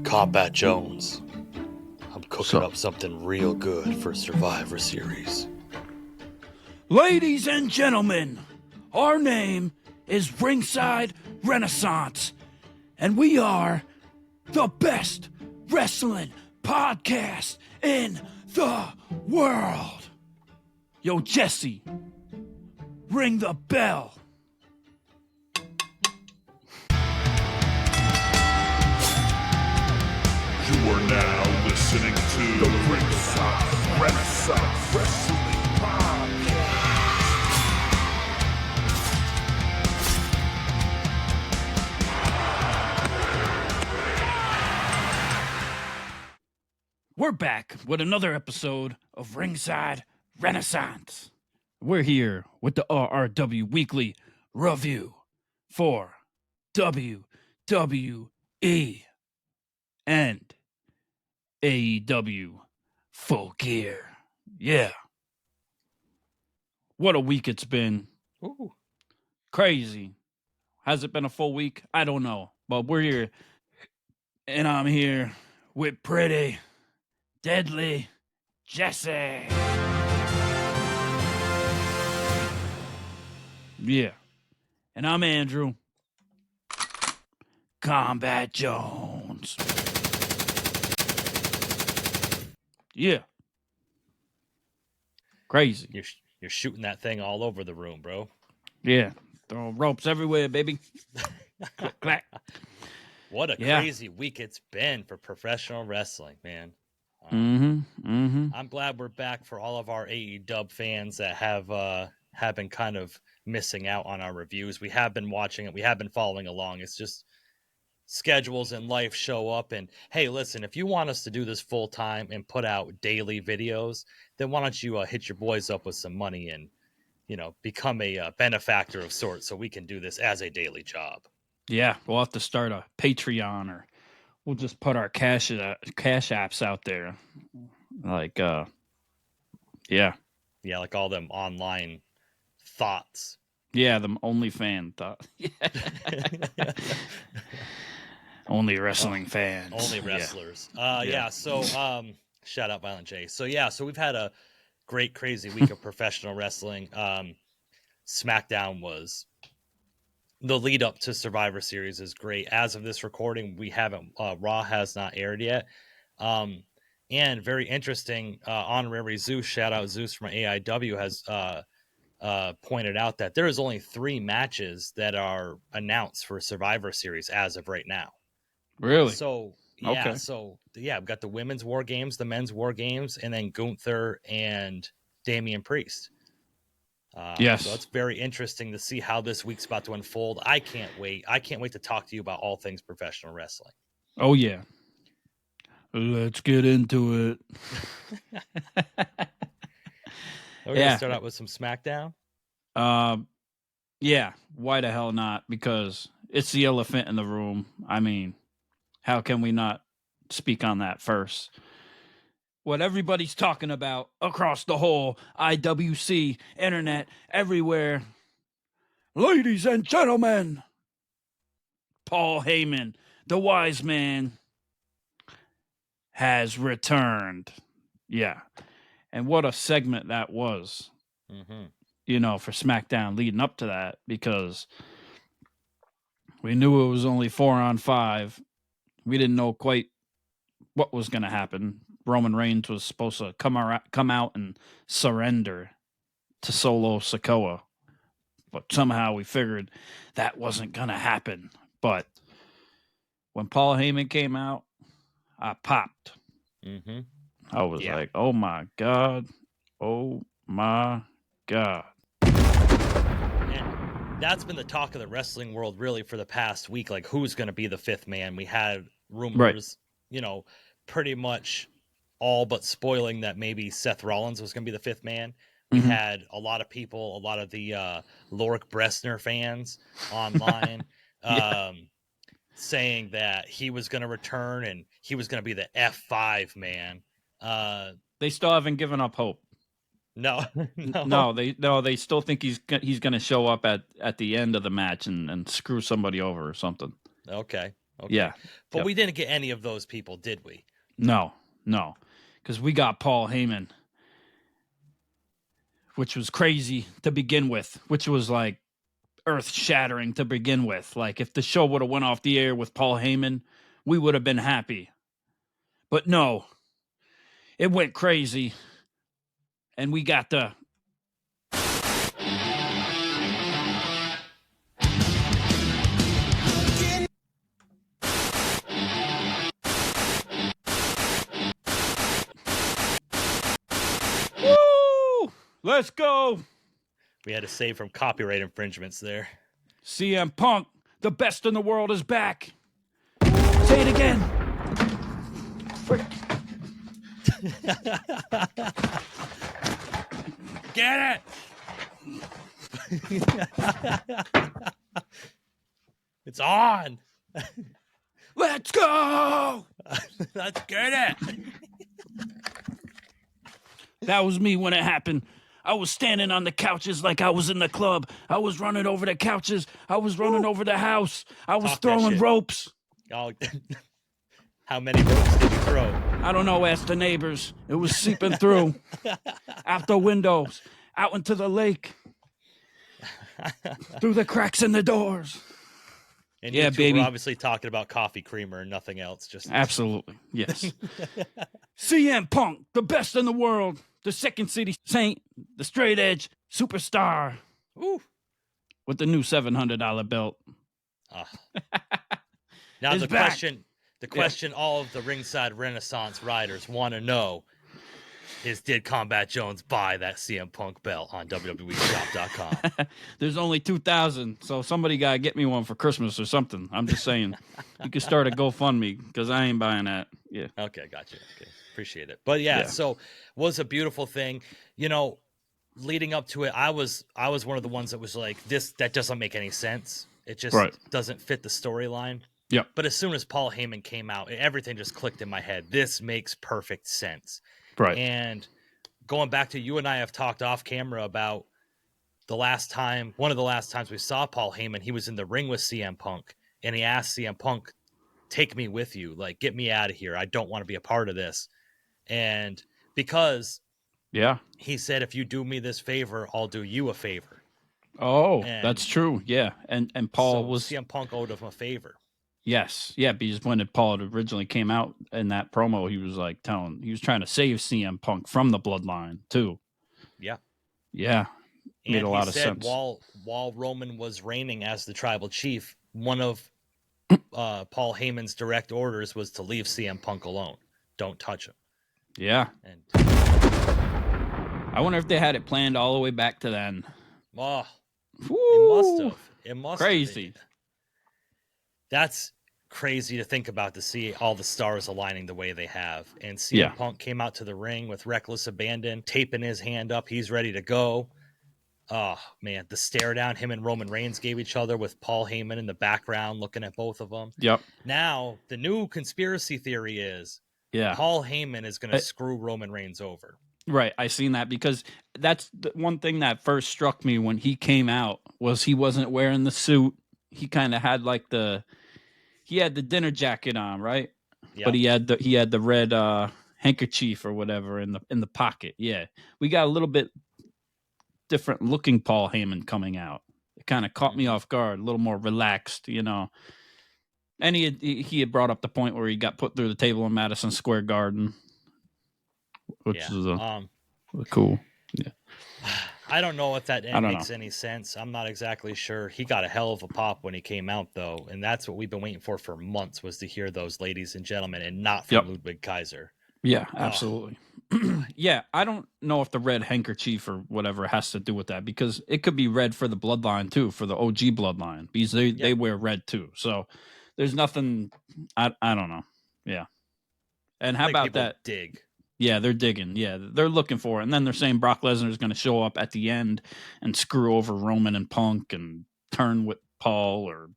Kombat Jones. I'm cooking up something real good for Survivor Series. Ladies and gentlemen, our name is Ringside Renaissance, and we are the best wrestling podcast in the world. Yo, Jesse, ring the bell. You are now listening to the Ringside Renaissance Wrestling Podcast. We're back with another episode of Ringside Renaissance. We're here with the RRW Weekly Review for WWE and AEW Full Gear. Yeah. What a week it's been. Ooh. Crazy. Has it been a full week? I don't know. But we're here. And I'm here with pretty, deadly Jesse. Yeah. And I'm Andrew. Kombat Jones. Yeah. Crazy. You're shooting that thing all over the room, bro. Yeah. Throwing ropes everywhere, baby. Clack, clack. What a crazy week it's been for professional wrestling, man. I'm glad we're back for all of our AEW fans that have been kind of missing out on our reviews. We have been watching it. We have been following along. It's just schedules and life show up. And hey, listen, if you want us to do this full time and put out daily videos, then why don't you hit your boys up with some money and, become a benefactor of sorts so we can do this as a daily job. Yeah, we'll have to start a Patreon, or we'll just put our cash apps out there. Like, yeah. Yeah, like all them online thoughts. Yeah, them OnlyFan thought. Only wrestling fans. Only wrestlers. Yeah. So, shout out Violent J. So we've had a great, crazy week of professional wrestling. SmackDown was the lead up to Survivor Series is great. As of this recording, we haven't. Raw has not aired yet. And very interesting. Honorary Zeus, shout out Zeus from AEW, has pointed out that there is only 3 matches that are announced for Survivor Series as of right now. Really? So yeah, we've got the women's war games, the men's war games, and then Gunther and Damian Priest. Yes. So it's very interesting to see how this week's about to unfold. I can't wait. I can't wait to talk to you about all things professional wrestling. Oh yeah. Let's get into it. We're gonna start out with some SmackDown. Yeah. Why the hell not? Because it's the elephant in the room. I mean, how can we not speak on that first? What everybody's talking about across the whole IWC, internet, everywhere. Ladies and gentlemen, Paul Heyman, the wise man, has returned. Yeah. And what a segment that was, for SmackDown leading up to that, because we knew it was only 4-on-5. We didn't know quite what was going to happen. Roman Reigns was supposed to come out and surrender to Solo Sikoa, but somehow we figured that wasn't going to happen. But when Paul Heyman came out, I popped. I was like, oh my God. Oh my God. And that's been the talk of the wrestling world really for the past week. Like, who's going to be the 5th man? We had rumors, pretty much all but spoiling that maybe Seth Rollins was going to be the 5th man. We had a lot of people, a lot of the Lorik Bressner fans online saying that he was going to return and he was going to be the F5 man. They still haven't given up hope. No. They still think he's going to show up at the end of the match and screw somebody over or something. Okay. Okay. Yeah. But we didn't get any of those people, did we? No. Because we got Paul Heyman, which was crazy to begin with, which was like earth-shattering to begin with. Like, if the show would have went off the air with Paul Heyman, we would have been happy. But no, it went crazy, and we got the... Woo! Let's go! We had to save from copyright infringements there. CM Punk, the best in the world, is back. Say it again. Frick. Get it! It's on. Let's go. Let's get it. That was me when it happened. I was standing on the couches like I was in the club. I was running over the couches. I was running over the house. I was throwing ropes. Oh, how many ropes did you throw? I don't know. Ask the neighbors. It was seeping through out the windows, out into the lake, through the cracks in the doors. And yeah, baby. We're obviously talking about coffee creamer and nothing else. Just absolutely, yes. CM Punk, the best in the world, the Second City Saint, the straight edge superstar, with the new $700 belt. Now the question all of the Ringside Renaissance riders want to know is, did Combat Jones buy that CM Punk belt on WWEshop.com? There's only 2,000, so somebody got to get me one for Christmas or something. I'm just saying. You can start a GoFundMe, because I ain't buying that. Yeah. Okay, gotcha. Okay, appreciate it. But yeah, so was a beautiful thing. You know, leading up to it, I was one of the ones that was like, that doesn't make any sense. It just doesn't fit the storyline. Yeah. But as soon as Paul Heyman came out, everything just clicked in my head. This makes perfect sense. Right. And going back to, you and I have talked off camera about one of the last times we saw Paul Heyman, he was in the ring with CM Punk, and he asked CM Punk, take me with you, like, get me out of here. I don't want to be a part of this. And because he said, if you do me this favor, I'll do you a favor. Oh, that's true. Yeah. And Paul CM Punk owed him a favor. Yes. Yeah, because when Paul originally came out in that promo, he was like he was trying to save CM Punk from the bloodline too. Yeah. Yeah. Made a lot of sense. While Roman was reigning as the tribal chief, one of Paul Heyman's direct orders was to leave CM Punk alone. Don't touch him. Yeah. And I wonder if they had it planned all the way back to then. Oh, it must have. It must crazy. Have. That's crazy to think about, to see all the stars aligning the way they have. And CM Punk came out to the ring with reckless abandon, taping his hand up. He's ready to go. Oh, man, the stare down him and Roman Reigns gave each other, with Paul Heyman in the background looking at both of them. Yep. Now, the new conspiracy theory is Paul Heyman is going to screw Roman Reigns over. Right. I seen that, because that's the one thing that first struck me when he came out, was he wasn't wearing the suit. He kind of had like he had the dinner jacket on, right? Yep. But he had the red handkerchief or whatever in the pocket. Yeah. We got a little bit different looking Paul Heyman coming out. It kind of caught me off guard, a little more relaxed, you know. And he had brought up the point where he got put through the table in Madison Square Garden, which is cool. Yeah. I don't know if that makes any sense. I'm not exactly sure. He got a hell of a pop when he came out, though, and that's what we've been waiting for months, was to hear those ladies and gentlemen, and not from Ludwig Kaiser. Yeah, absolutely. Yeah, I don't know if the red handkerchief or whatever has to do with that, because it could be red for the bloodline too, for the OG bloodline, because they wear red too. So there's nothing. I don't know. Yeah. And how about that? Dig. Yeah, they're digging. Yeah, they're looking for it. And then they're saying Brock Lesnar is going to show up at the end and screw over Roman and Punk and turn with Paul or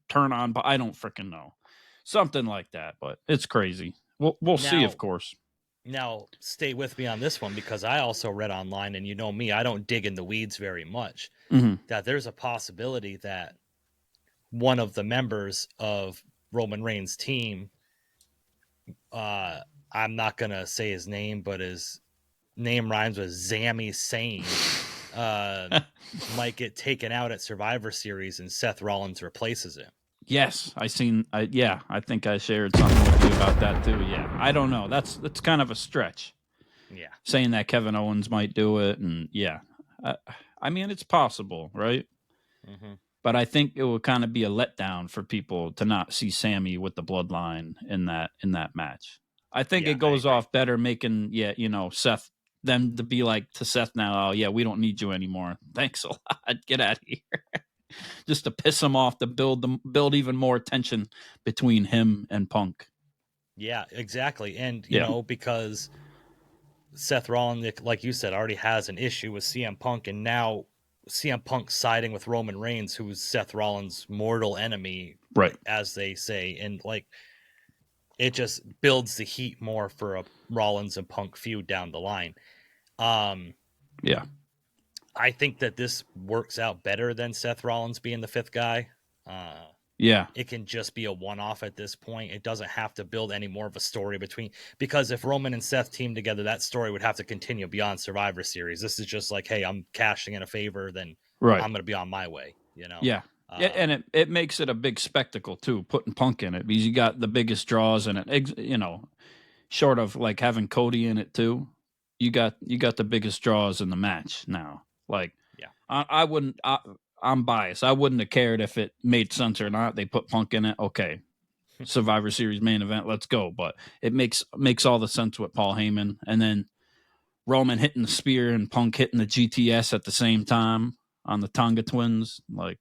turn on. But I don't freaking know. Something like that. But it's crazy. We'll see, of course. Now, stay with me on this one, because I also read online, and you know me, I don't dig in the weeds very much, that there's a possibility that one of the members of Roman Reigns' team, I'm not gonna say his name, but his name rhymes with Sami Zayn, might get taken out at Survivor Series and Seth Rollins replaces him. Yes, I think I shared something with you about that too. Yeah, I don't know. That's kind of a stretch. Yeah, saying that Kevin Owens might do it, and I mean it's possible, right? Mm-hmm. But I think it would kind of be a letdown for people to not see Sammy with the bloodline in that match. I think it goes off better making Seth them to be like to Seth now. Oh yeah, we don't need you anymore. Thanks a lot. Get out of here. Just to piss him off, to build even more tension between him and Punk. Yeah, exactly. And you know, because Seth Rollins, like you said, already has an issue with CM Punk, and now CM Punk siding with Roman Reigns, who's Seth Rollins' mortal enemy, right? As they say, and like it just builds the heat more for a Rollins and Punk feud down the line. Yeah, I think that this works out better than Seth Rollins being the fifth guy. Yeah. It can just be a one-off at this point. It doesn't have to build any more of a story because if Roman and Seth team together, that story would have to continue beyond Survivor Series. This is just like, hey, I'm cashing in a favor, then I'm going to be on my way, you know? Yeah. And it makes it a big spectacle too, putting Punk in it, because you got the biggest draws in it, short of like having Cody in it too. You got the biggest draws in the match now. Like, I wouldn't, I'm biased. I wouldn't have cared if it made sense or not. They put Punk in it. Okay. Survivor Series main event. Let's go. But it makes all the sense with Paul Heyman. And then Roman hitting the spear and Punk hitting the GTS at the same time on the Tonga twins. Like,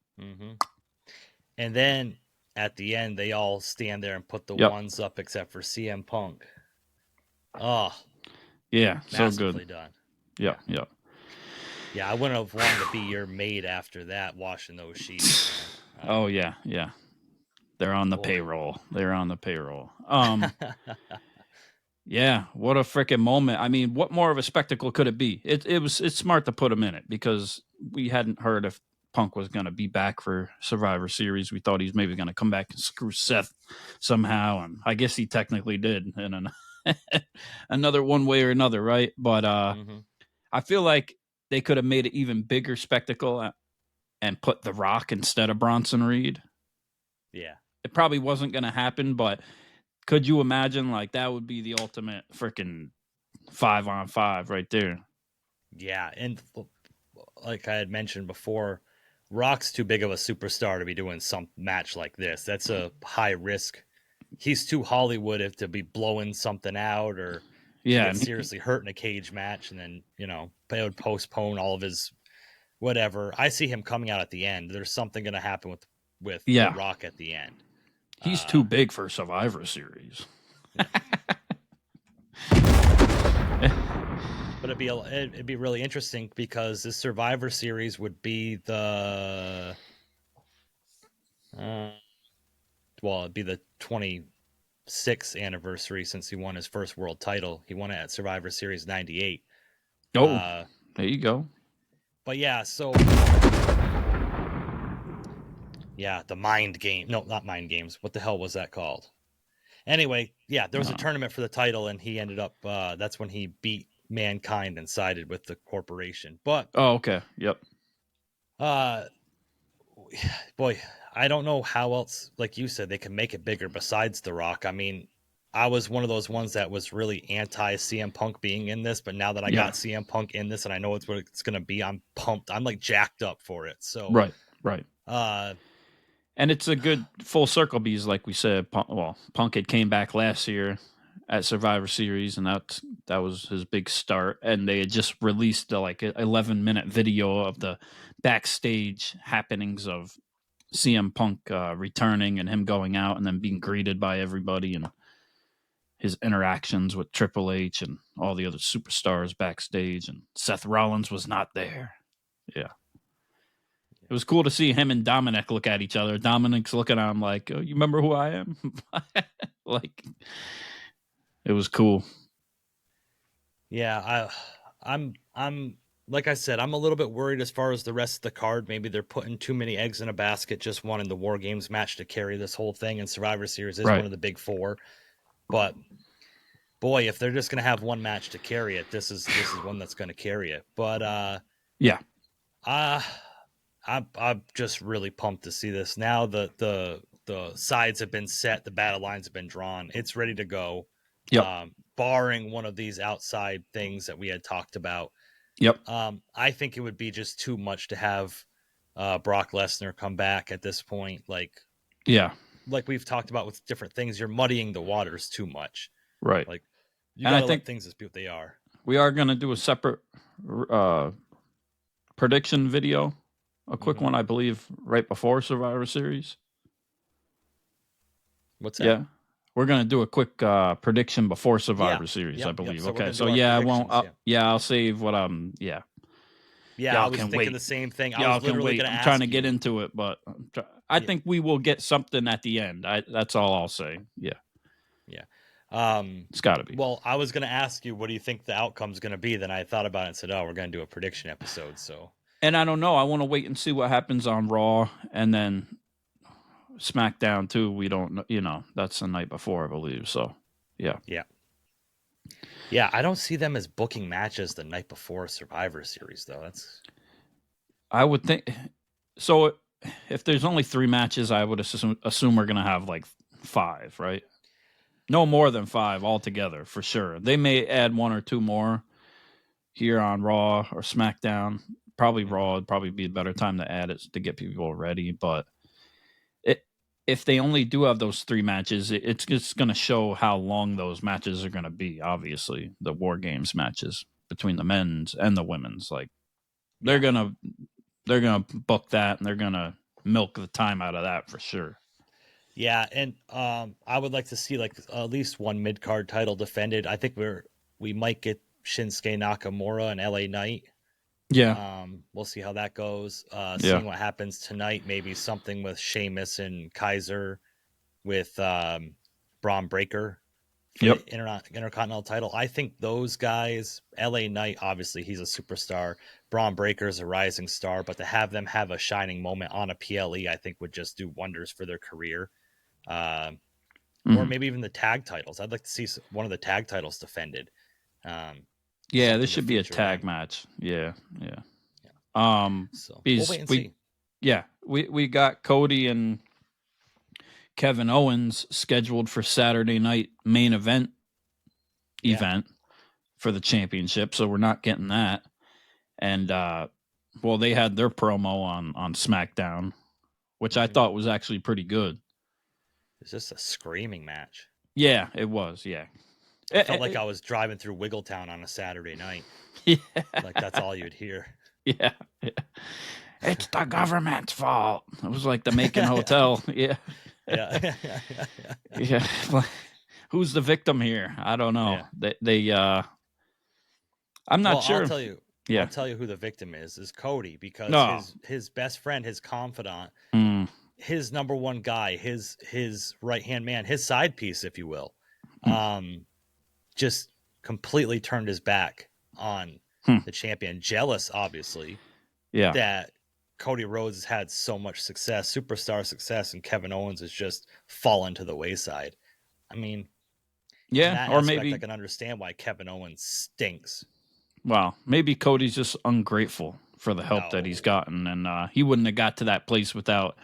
And then at the end, they all stand there and put the ones up except for CM Punk. Oh, yeah. So good. Masterfully done. Yeah. Yeah, I wouldn't have wanted to be your maid after that, washing those sheets. Oh yeah. They're on the payroll. Yeah, what a freaking moment. I mean, what more of a spectacle could it be? It's smart to put him in it, because we hadn't heard if Punk was going to be back for Survivor Series. We thought he's maybe going to come back and screw Seth somehow, and I guess he technically did in another one way or another, right? But I feel like they could have made it even bigger spectacle and put The Rock instead of Bronson Reed. Yeah. It probably wasn't going to happen, but could you imagine? Like, that would be the ultimate freaking 5-on-5 right there. Yeah, and like I had mentioned before, Rock's too big of a superstar to be doing some match like this. That's a high risk. He's too Hollywood to be blowing something out or get seriously hurt in a cage match, and then they would postpone all of his whatever. I see him coming out at the end. There's something going to happen with The Rock at the end. He's too big for Survivor Series. But it'd be really interesting, because this Survivor Series would be the it'd be the 26th anniversary since he won his first world title. He won it at Survivor Series 98. Oh, there you go. But yeah, so the Mind Game. No, not Mind Games. What the hell was that called? Anyway, there was a tournament for the title, and he ended up. That's when he beat Mankind and sided with the corporation. But okay, yep. Boy, I don't know how else. Like you said, they can make it bigger besides The Rock. I mean, I was one of those ones that was really anti CM Punk being in this, but now that I got CM Punk in this, and I know it's what it's going to be, I'm pumped. I'm like jacked up for it. So right. And it's a good full circle, because like we said, Punk had came back last year at Survivor Series, and that was his big start. And they had just released the 11-minute video of the backstage happenings of CM Punk returning and him going out and then being greeted by everybody, and his interactions with Triple H and all the other superstars backstage. And Seth Rollins was not there. Yeah. It was cool to see him and Dominic look at each other. Dominic's looking at him like, "Oh, you remember who I am?" Like, it was cool. Yeah, I'm like I said, I'm a little bit worried as far as the rest of the card. Maybe they're putting too many eggs in a basket, just wanting the War Games match to carry this whole thing. And Survivor Series is one of the big four. But boy, if they're just going to have one match to carry it, this is one that's going to carry it. But I'm just really pumped to see this. Now the sides have been set, the battle lines have been drawn. It's ready to go. Yep. Barring one of these outside things that we had talked about. Yep. I think it would be just too much to have Brock Lesnar come back at this point. Like we've talked about with different things, you're muddying the waters too much. Right. Like you gotta let things as what they are. We are going to do a separate prediction video, a quick one, I believe, right before Survivor Series. What's that? Yeah. We're going to do a quick prediction before Survivor Series, I believe. So so I won't. I'll save what I'm. Yeah. Yeah, I was thinking the same thing. I was literally going to ask. I'm trying to get into it, but I think we will get something at the end. That's all I'll say. Yeah. Yeah. It's got to be. Well, I was going to ask you, what do you think the outcome's going to be? Then I thought about it and said, we're going to do a prediction episode. So. And I don't know. I want to wait and see what happens on Raw and then SmackDown too. We don't, that's the night before, I believe. So, yeah. I don't see them as booking matches the night before Survivor Series, though. I would think. So, if there's only 3 matches, I would assume we're gonna have like 5, right? No more than 5 altogether, for sure. They may add 1 or 2 more here on Raw or SmackDown. Probably Raw would probably be a better time to add it to get people ready, but. If they only do have those 3 matches, it's just going to show how long those matches are going to be. Obviously, the War Games matches between the men's and the women's, like they're gonna book that and they're gonna milk the time out of that for sure. Yeah, and I would like to see like at least one mid card title defended. I think we might get Shinsuke Nakamura and LA Knight. Yeah. We'll see how that goes. Seeing what happens tonight, maybe something with Sheamus and Kaiser with Braun Breaker for the Intercontinental title. I think those guys, LA Knight, obviously he's a superstar. Braun Breaker is a rising star, but to have them have a shining moment on a PLE, I think would just do wonders for their career. Or maybe even the tag titles. I'd like to see one of the tag titles defended. This should be a tag match. Yeah. So we'll wait and see. Yeah, we got Cody and Kevin Owens scheduled for Saturday night main event for the championship, so we're not getting that. And they had their promo on SmackDown, which I thought was actually pretty good. Is this a screaming match? Yeah, it was. Yeah. I felt like I was driving through Wiggletown on a Saturday night. Yeah. Like that's all you'd hear. Yeah. It's the government's fault. It was like the Macon Hotel. Yeah. Yeah. Who's the victim here? I don't know. Yeah. I'm not sure. I'll tell you. Yeah. I'll tell you who the victim is Cody, because his best friend, his confidant, his number one guy, his right-hand man, his side piece, if you will, just completely turned his back on the champion. Jealous, obviously, that Cody Rhodes has had so much success, superstar success, and Kevin Owens has just fallen to the wayside. I mean, or maybe I can understand why Kevin Owens stinks. Well, maybe Cody's just ungrateful for the help that he's gotten, and he wouldn't have got to that place without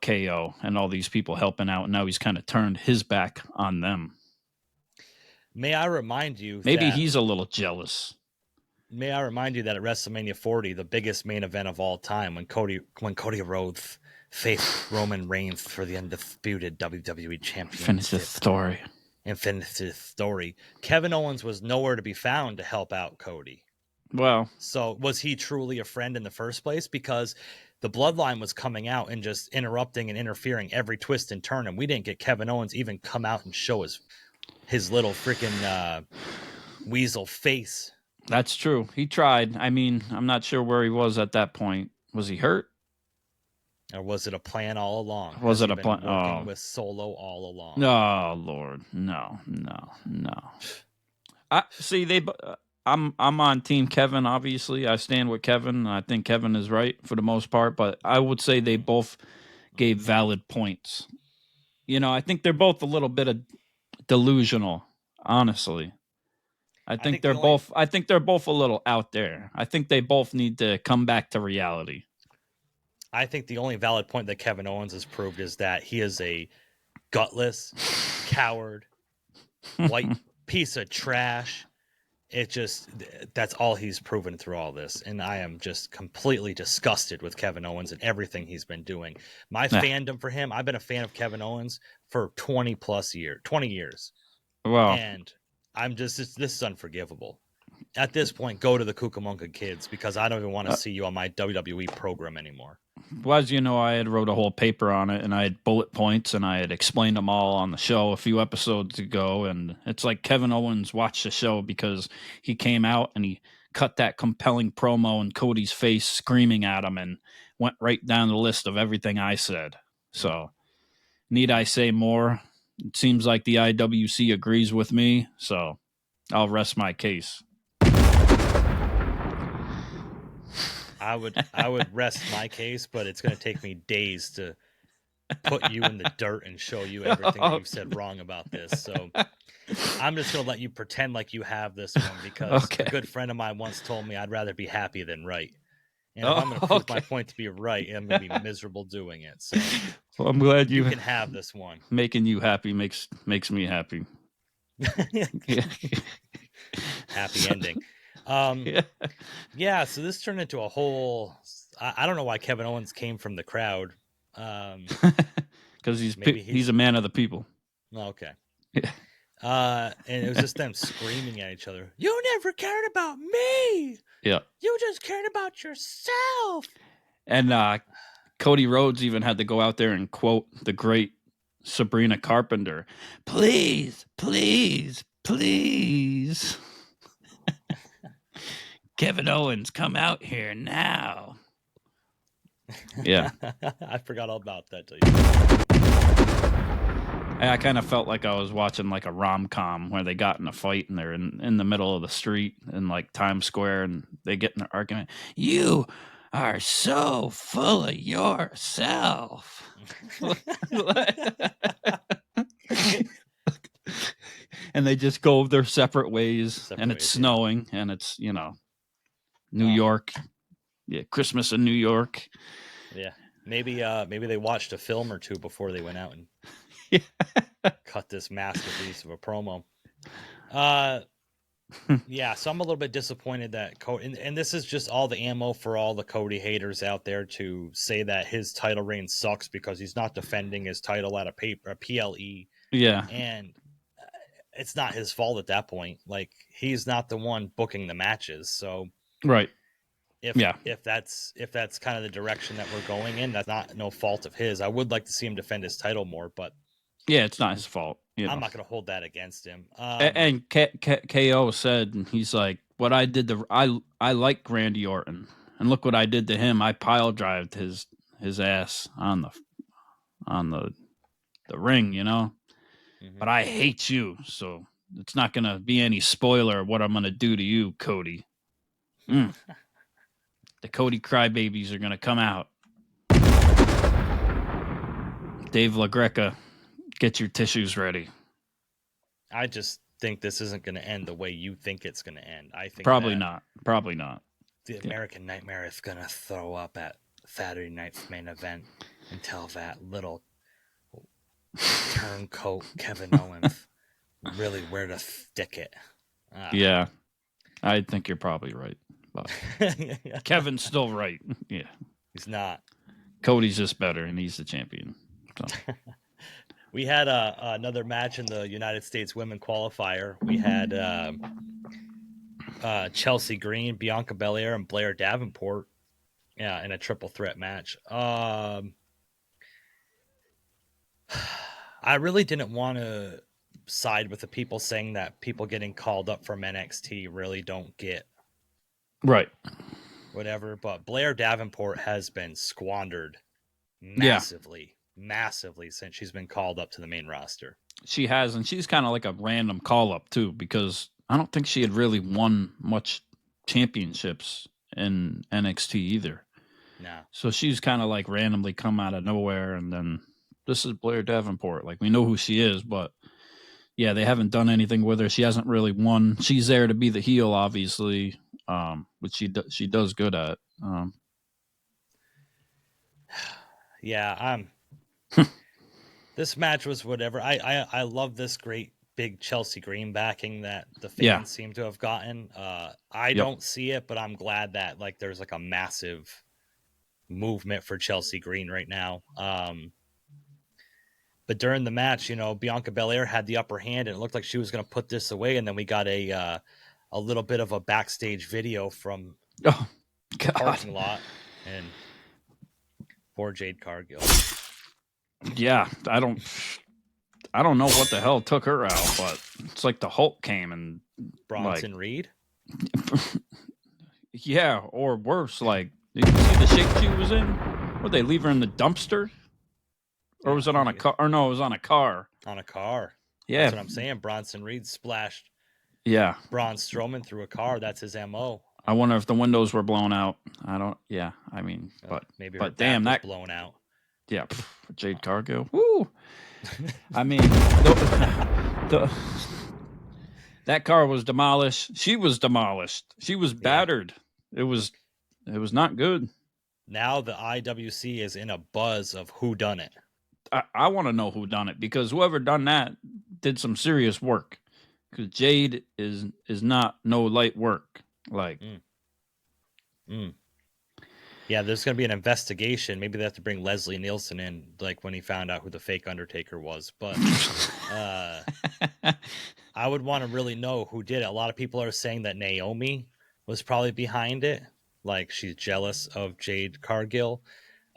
KO and all these people helping out. And now he's kind of turned his back on them. May I remind you maybe he's a little jealous. May I remind you that at WrestleMania 40, the biggest main event of all time, when Cody Rhodes faced Roman Reigns for the undisputed WWE Championship. Infinite story. Kevin Owens was nowhere to be found to help out Cody. Well, so was he truly a friend in the first place? Because the bloodline was coming out and just interrupting and interfering every twist and turn, and we didn't get Kevin Owens even come out and show his little freaking weasel face. That's true. He tried. I mean, I'm not sure where he was at that point. Was he hurt? Or was it a plan all along? Was it a plan? Working with Solo all along. Oh, Lord. No. I see. I'm on Team Kevin. Obviously, I stand with Kevin. I think Kevin is right for the most part, but I would say they both gave valid points. I think they're both a little bit of delusional. Honestly, I think they're both. I think they're both a little out there. I think they both need to come back to reality. I think the only valid point that Kevin Owens has proved is that he is a gutless, coward, white piece of trash. That's all he's proven through all this. And I am just completely disgusted with Kevin Owens and everything he's been doing. My fandom for him, I've been a fan of Kevin Owens for 20 years. Wow. And this is unforgivable. At this point, go to the Cucamonga Kids because I don't even want to see you on my WWE program anymore. Well, as you know, I had wrote a whole paper on it, and I had bullet points, and I had explained them all on the show a few episodes ago. And it's like Kevin Owens watched the show because he came out and he cut that compelling promo in Cody's face, screaming at him, and went right down the list of everything I said. So, need I say more? It seems like the IWC agrees with me, so I'll rest my case. I would rest my case, but it's going to take me days to put you in the dirt and show you everything that you've said wrong about this. So I'm just going to let you pretend like you have this one because a good friend of mine once told me I'd rather be happy than right. And if I'm going to prove my point to be right, I'm going to be miserable doing it. So well, I'm glad you can have this one. Making you happy makes me happy. Happy ending. So this turned into a whole I don't know why Kevin Owens came from the crowd because he's a man of the people. Okay. And it was just them screaming at each other. You never cared about me. Yeah, you just cared about yourself. And Cody Rhodes even had to go out there and quote the great Sabrina Carpenter, please Kevin Owens, come out here now. Yeah. I forgot all about that. I kind of felt like I was watching like a rom-com where they got in a fight and they're in the middle of the street in like Times Square and they get in an argument. You are so full of yourself. And they just go their separate ways and it's snowing and it's, New York. Yeah, Christmas in New York. Yeah. Maybe they watched a film or two before they went out and cut this masterpiece of a promo. So I'm a little bit disappointed that Cody, and this is just all the ammo for all the Cody haters out there to say that his title reign sucks because he's not defending his title at a PLE. Yeah. And it's not his fault at that point. Like, he's not the one booking the matches. So right. If that's kind of the direction that we're going in, that's no fault of his. I would like to see him defend his title more, but yeah, it's not his fault. I'm not going to hold that against him. And KO said, he's like, what I did I like Randy Orton, and look what I did to him. I pile drived his ass on the ring, Mm-hmm. But I hate you, so it's not going to be any spoiler of what I'm going to do to you, Cody. The Cody crybabies are going to come out. Dave LaGreca, get your tissues ready. I just think this isn't going to end the way you think it's going to end. I think Probably not. The American Nightmare is going to throw up at Saturday night's main event and tell that little turncoat Kevin Owens really where to stick it. Yeah, I think you're probably right. But Kevin's still right. Yeah. He's not. Cody's just better, and he's the champion. So. We had another match in the United States Women Qualifier. We had Chelsea Green, Bianca Belair, and Blair Davenport in a triple threat match. I really didn't want to side with the people saying that people getting called up from NXT really don't get right whatever, but Blair Davenport has been squandered massively since she's been called up to the main roster. She has, and she's kind of like a random call up too, because I don't think she had really won much championships in NXT either. No. So she's kind of like randomly come out of nowhere, and then this is Blair Davenport. Like, we know who she is, but yeah, they haven't done anything with her. She hasn't really won. She's there to be the heel, obviously, which she does good at. Yeah, this match was whatever. I love this great big Chelsea Green backing that the fans seem to have gotten. I don't see it, but I'm glad that like there's like a massive movement for Chelsea Green right now. But during the match, you know, Bianca Belair had the upper hand, and it looked like she was going to put this away. And then we got a little bit of a backstage video from the parking lot, and poor Jade Cargill. Yeah, I don't know what the hell took her out, but it's like the Hulk came and Bronson Reed. Yeah, or worse. Like, did you see the shape she was in? Would they leave her in the dumpster? Or was it on a car? Or no, it was on a car. On a car. Yeah. That's what I'm saying. Bronson Reed splashed Braun Strowman through a car. That's his MO. I wonder if the windows were blown out. But maybe but damn, that blown out. Yeah, Jade Cargill. Woo! I mean, that car was demolished. She was demolished. She was battered. It was not good. Now the IWC is in a buzz of who done it. I want to know who done it, because whoever done that did some serious work. Because Jade is not no light work. Like, yeah, there's going to be an investigation. Maybe they have to bring Leslie Nielsen in, like when he found out who the fake Undertaker was. But I would want to really know who did it. A lot of people are saying that Naomi was probably behind it. Like, she's jealous of Jade Cargill.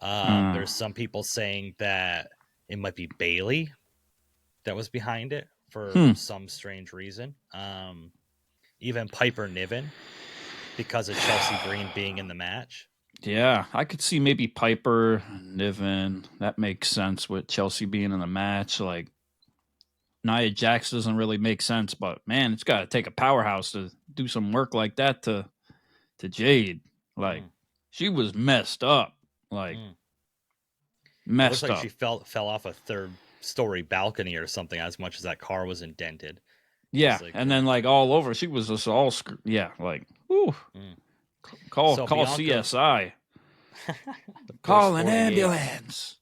There's some people saying that it might be Bailey that was behind it for some strange reason. Even Piper Niven, because of Chelsea Green being in the match. Yeah, I could see maybe Piper, Niven. That makes sense with Chelsea being in the match. Like, Nia Jax doesn't really make sense, but man, it's got to take a powerhouse to do some work like that to Jade. Like, she was messed up. Like, messed up. Looks like she fell off a third-story balcony or something. As much as that car was indented. Yeah, like, and then like all over, she was just all like, whoo. Call Bianca, CSI. Call an ambulance.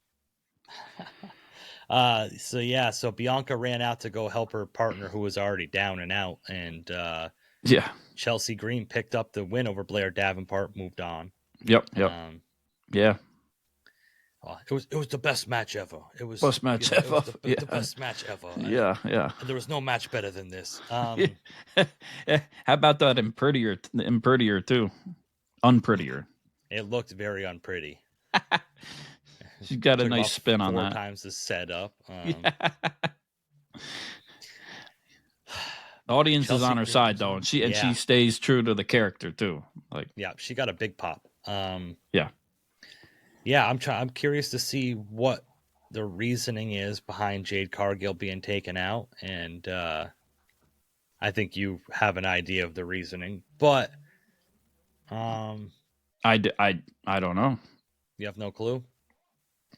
So Bianca ran out to go help her partner who was already down and out, and Chelsea Green picked up the win over Blair Davenport, moved on. Yep. Yeah. It was the best match ever. It was best match ever. The best match ever. Yeah. There was no match better than this. How about that in prettier too? Unprettier. It looked very unpretty. She's got a nice spin on that. 4 times the setup. The audience is on her side though, and she stays true to the character too. Like, yeah, she got a big pop. Yeah, I'm curious to see what the reasoning is behind Jade Cargill being taken out, and I think you have an idea of the reasoning, but I don't know. You have no clue?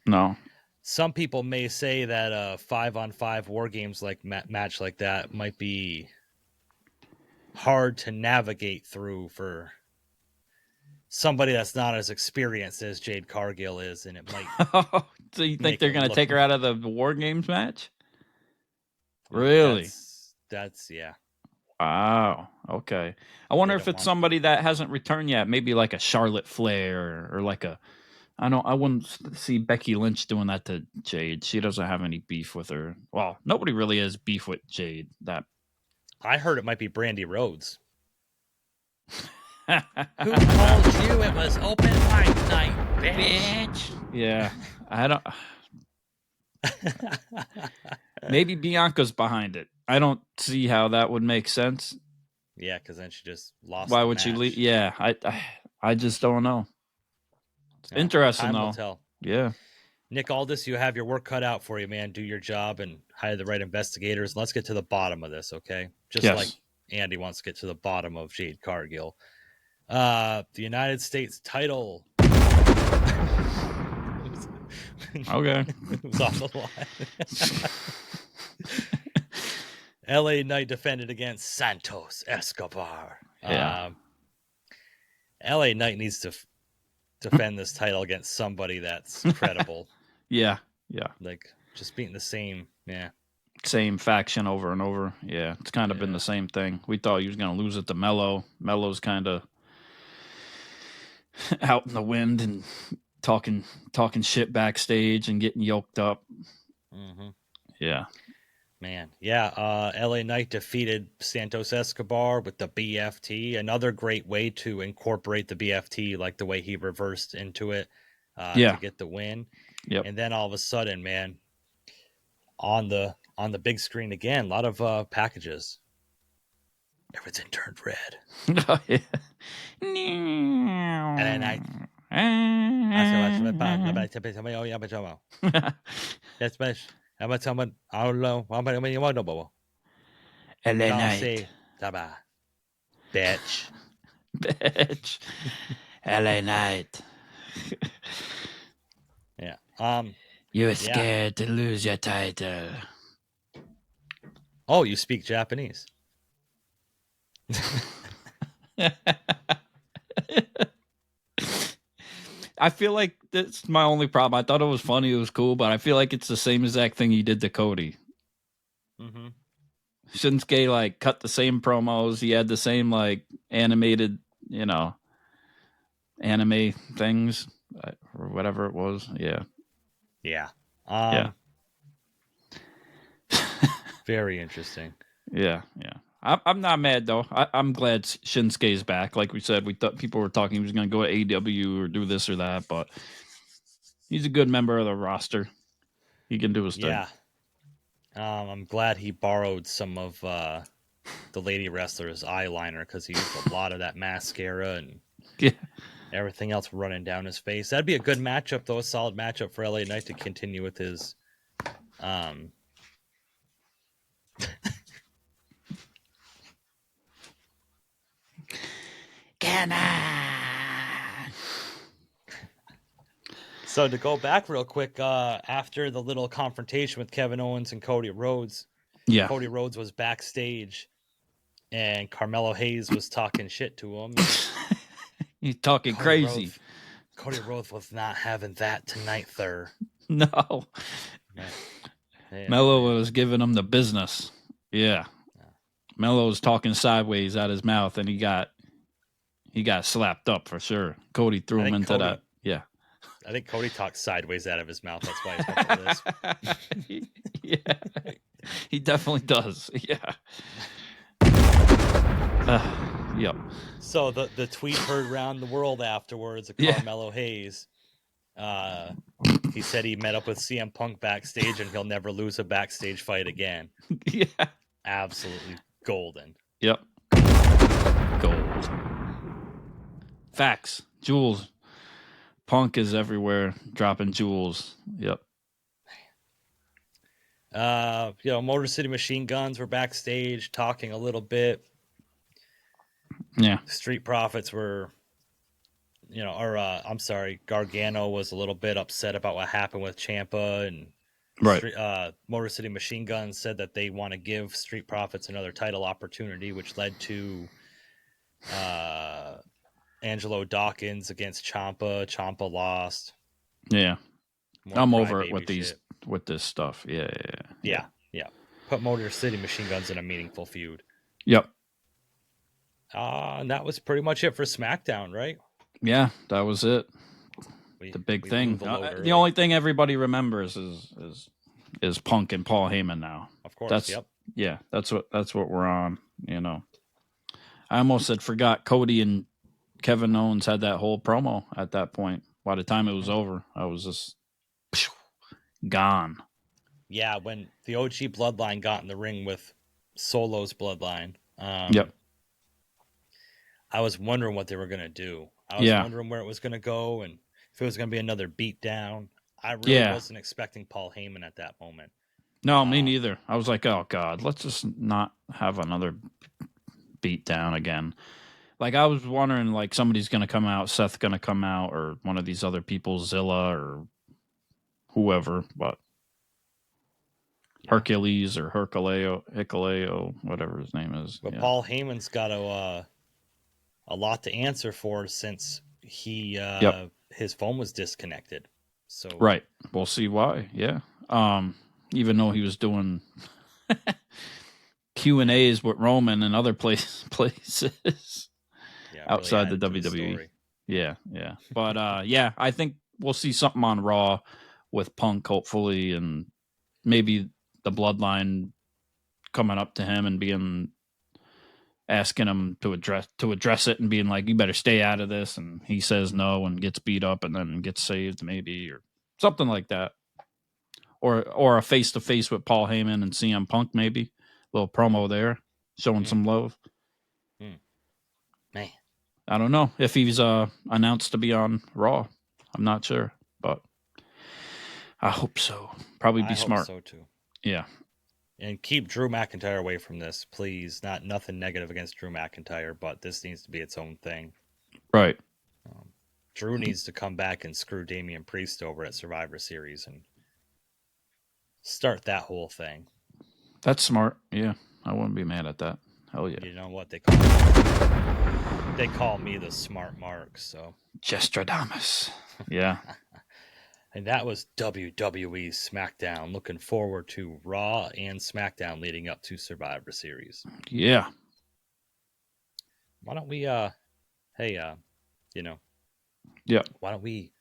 No. Some people may say that a 5-on-5 war games like match like that might be hard to navigate through for somebody that's not as experienced as Jade Cargill is, and it might. So you think they're going to take her out of the War Games match? Really? That's yeah. Wow. Okay. I wonder if it's somebody that hasn't returned yet. Maybe like a Charlotte Flair or like a. I wouldn't see Becky Lynch doing that to Jade. She doesn't have any beef with her. Well, nobody really has beef with Jade. That I heard it might be Brandy Rhodes. Who told you it was open mic night, bitch? Yeah, I don't. Maybe Bianca's behind it. I don't see how that would make sense. Yeah, because then she just lost. Why would she leave? Yeah, I just don't know. It's interesting though. Will tell. Yeah. Nick Aldis, you have your work cut out for you, man. Do your job and hire the right investigators. Let's get to the bottom of this, okay? Just like Andy wants to get to the bottom of Jade Cargill. The United States title. Okay. It was off the line. LA Knight defended against Santos Escobar. Yeah. LA Knight needs to defend this title against somebody that's credible. Yeah. Like, just beating the same, same faction over and over. Yeah, it's kind of been the same thing. We thought he was going to lose it to Mello. Mello's kind of out in the wind and talking shit backstage and getting yoked up. Mm-hmm. Yeah. Man, yeah. LA Knight defeated Santos Escobar with the BFT. Another great way to incorporate the BFT, like the way he reversed into it to get the win. Yep. And then all of a sudden, man, on the big screen again, a lot of packages. Everything turned red. Oh, yeah. And then I LA Knight. Bitch. LA Knight. Yeah. You're scared to lose your title. Oh, you speak Japanese. I feel like that's my only problem. I thought it was funny, it was cool, but I feel like it's the same exact thing he did to Cody. Mm-hmm. Shinsuke like cut the same promos. He had the same like animated, anime things or whatever it was. Yeah. Yeah. Very interesting. Yeah. I'm not mad though. I'm glad Shinsuke's back. Like we said, we thought people were talking he was going to go to AEW or do this or that, but he's a good member of the roster. He can do his thing. Yeah. I'm glad he borrowed some of the lady wrestler's eyeliner because he used a lot of that mascara and everything else running down his face. That'd be a good matchup, though. A solid matchup for LA Knight to continue with his. Can I? So to go back real quick, after the little confrontation with Kevin Owens and Cody Rhodes, Cody Rhodes was backstage, and Carmelo Hayes was talking shit to him. He's talking crazy. Cody Rhodes was not having that tonight, sir. No. Mello was giving him the business. Yeah. Mello was talking sideways out his mouth, and he got slapped up for sure. Cody threw him into that. Yeah. I think Cody talks sideways out of his mouth. That's why he's got this. Yeah. He definitely does. Yeah. Yep. So the tweet heard around the world afterwards of Carmelo Hayes. He said he met up with CM Punk backstage and he'll never lose a backstage fight again. Yeah. Absolutely golden. Yep. Gold. Facts. Jewels. Punk is everywhere dropping jewels. Yep. Motor City Machine Guns were backstage talking a little bit. Yeah. Street Profits were, Gargano was a little bit upset about what happened with Ciampa, and Motor City Machine Guns said that they want to give Street Profits another title opportunity, which led to Angelo Dawkins against Ciampa. Ciampa lost. Yeah. I'm over it with this stuff. Yeah. Put Motor City Machine Guns in a meaningful feud. Yep. And that was pretty much it for SmackDown, right? Yeah, that was it. The big thing. The only thing everybody remembers is Punk and Paul Heyman now. Of course. Yeah, that's what we're on. I almost forgot Cody and Kevin Owens had that whole promo at that point. By the time it was over, I was just gone. Yeah, when the OG Bloodline got in the ring with Solo's Bloodline. Yep. I was wondering what they were going to do. I was wondering where it was going to go and if it was going to be another beatdown. I really wasn't expecting Paul Heyman at that moment. No, me neither. I was like, oh, God, let's just not have another beat down again. Like, I was wondering, like, somebody's going to come out, Seth going to come out, or one of these other people, Zilla or whoever, but Hercules or Hikuleo, whatever his name is. But Paul Heyman's got a lot to answer for since he his phone was disconnected. So right, we'll see why. Yeah, even though he was doing Q&As with Roman and other places outside the WWE. Yeah. But I think we'll see something on Raw with Punk, hopefully, and maybe the Bloodline coming up to him and asking him to address it and being like, you better stay out of this, and he says no and gets beat up and then gets saved, maybe, or something like that. Or a face-to-face with Paul Heyman and CM Punk, maybe. A little promo there, showing some love. Man. I don't know if he's announced to be on Raw. I'm not sure, but I hope so. Probably be smart. I hope so, too. Yeah. And keep Drew McIntyre away from this, please. Nothing negative against Drew McIntyre, but this needs to be its own thing. Right. Drew needs to come back and screw Damian Priest over at Survivor Series and start that whole thing. That's smart. Yeah, I wouldn't be mad at that. Hell yeah. You know what they call me the smart mark, so Jestradamus. Yeah. And that was WWE SmackDown. Looking forward to Raw and SmackDown leading up to Survivor Series. Yeah. Why don't we Yeah. Why don't we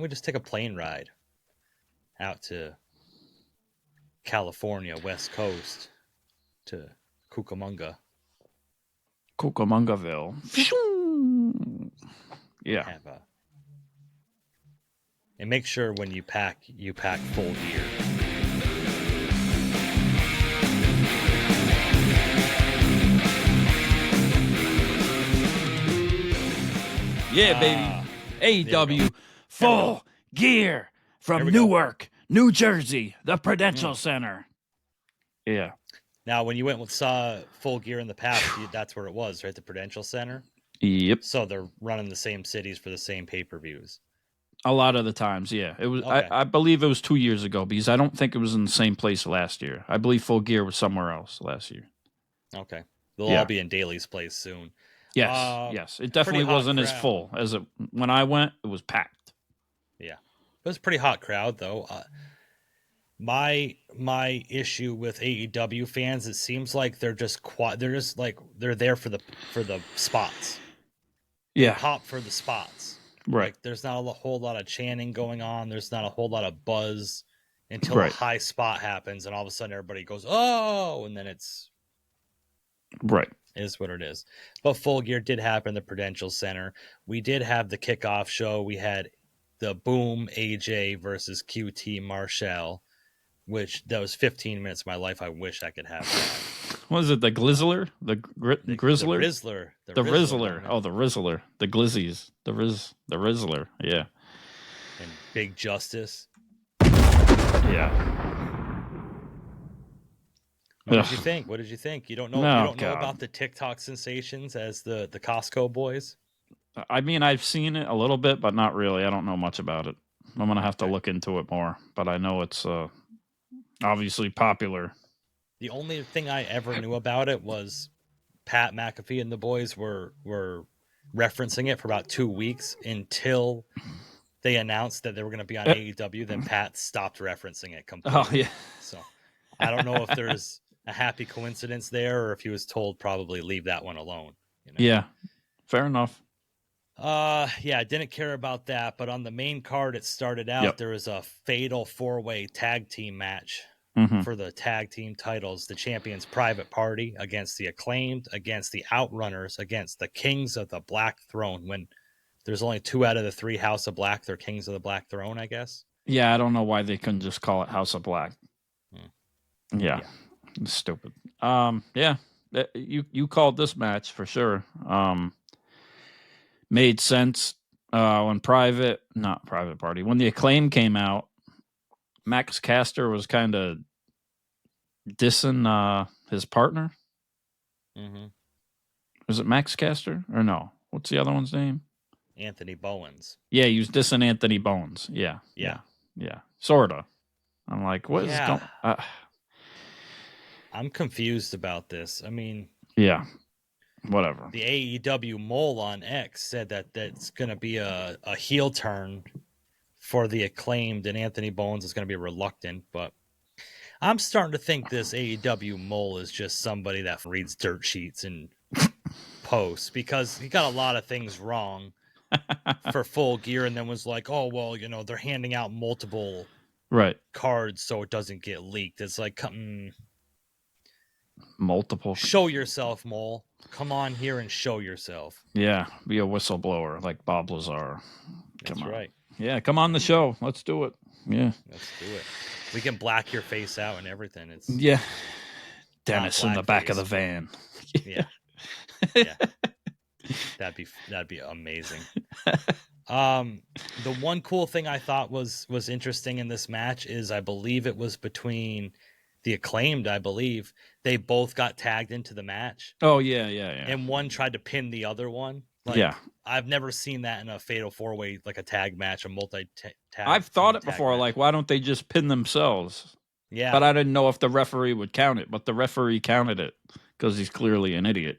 just take a plane ride out to California, West Coast, to Cucamonga. Cucamongaville. Yeah. And make sure when you pack full gear. Yeah, baby. AEW Full Gear from Newark, New Jersey, the Prudential Center. Yeah. Now, when you went with saw Full Gear in the past, that's where it was, right? The Prudential Center. Yep. So they're running the same cities for the same pay-per-views. A lot of the times, yeah. It was. Okay. I believe it was 2 years ago because I don't think it was in the same place last year. I believe Full Gear was somewhere else last year. Okay. They'll all be in Daly's place soon. Yes, yes. It definitely wasn't as full as it when I went. It was packed. Yeah, it was a pretty hot crowd though. My issue with AEW fans, it seems like they're just they're there for the spots. Yeah, they pop for the spots. Right. Like, there's not a whole lot of chanting going on. There's not a whole lot of buzz until a high spot happens, and all of a sudden everybody goes, "Oh!" and then it's right. Is what it is. But Full Gear did happen at the Prudential Center. We did have the kickoff show. We had the Boom AJ versus QT Marshall, which that was 15 minutes of my life. I wish I could have that. Was it the Glizzler? The Grizzler? The Rizzler. The Rizzler. Oh, the Rizzler. The Glizzies. The Rizzler. Yeah. And Big Justice. Yeah. What did you think? What did you think? You don't know. You don't know about the TikTok sensations as the Costco boys. I mean, I've seen it a little bit, but not really. I don't know much about it. I'm gonna have to look into it more. But I know it's obviously popular. The only thing I ever knew about it was Pat McAfee and the boys were referencing it for about 2 weeks until they announced that they were going to be on AEW. Then Pat stopped referencing it completely. Oh yeah. So I don't know if there's a happy coincidence there, or if he was told probably leave that one alone. You know? Yeah, fair enough. Yeah, I didn't care about that, but on the main card, it started out there was a fatal 4-way tag team match for the tag team titles. The Champions Private Party against the Acclaimed, against the Outrunners, against the Kings of the Black Throne. When there's only 2 out of the 3 House of Black, they're Kings of the Black Throne, I guess. Yeah, I don't know why they couldn't just call it House of Black. Yeah. It's stupid. Yeah, you called this match for sure. Made sense when not Private Party. When the Acclaim came out, Max Caster was kind of dissing his partner. Mm-hmm. Was it Max Caster or no? What's the other one's name? Anthony Bowens. Yeah, he was dissing Anthony Bowens. Yeah. Sorta. I'm like, what is going? I'm confused about this. I mean, yeah, whatever. The AEW Mole on X said that that's going to be a heel turn for the Acclaimed, and Anthony Bowens is going to be reluctant. But I'm starting to think this AEW Mole is just somebody that reads dirt sheets and posts, because he got a lot of things wrong for Full Gear, and then was like, oh, well, they're handing out multiple cards so it doesn't get leaked. It's like, multiple. Show yourself, Mole. Come on here and show yourself. Yeah, be a whistleblower like Bob Lazar. That's right. Yeah, come on the show. Let's do it. Yeah. Let's do it. We can black your face out and everything. It's Dennis in the back of the van. Yeah. That'd be amazing. The one cool thing I thought was interesting in this match is, I believe it was between the Acclaimed, I believe. They both got tagged into the match. Oh, yeah. And one tried to pin the other one. I've never seen that in a Fatal 4-Way, like a tag match, a multi-tag. I've thought it before, like, why don't they just pin themselves? Yeah. But I didn't know if the referee would count it. But the referee counted it because he's clearly an idiot.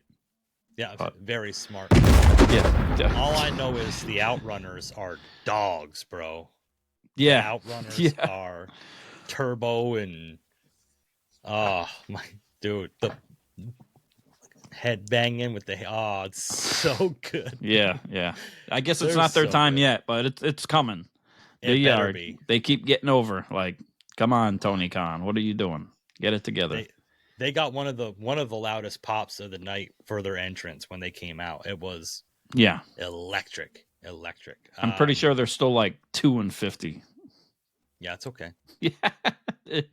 Yeah, very smart. Yeah. All I know is the Outrunners are dogs, bro. Yeah. The Outrunners are Turbo and... Oh, my dude. The head banging with the... Oh, it's so good. Yeah. I guess it's not their time yet, but it's coming. It better be. They keep getting over. Like, come on, Tony Khan. What are you doing? Get it together. They got one of the loudest pops of the night for their entrance when they came out. It was electric. I'm pretty sure they're still like 2-50. Yeah, it's okay. Yeah,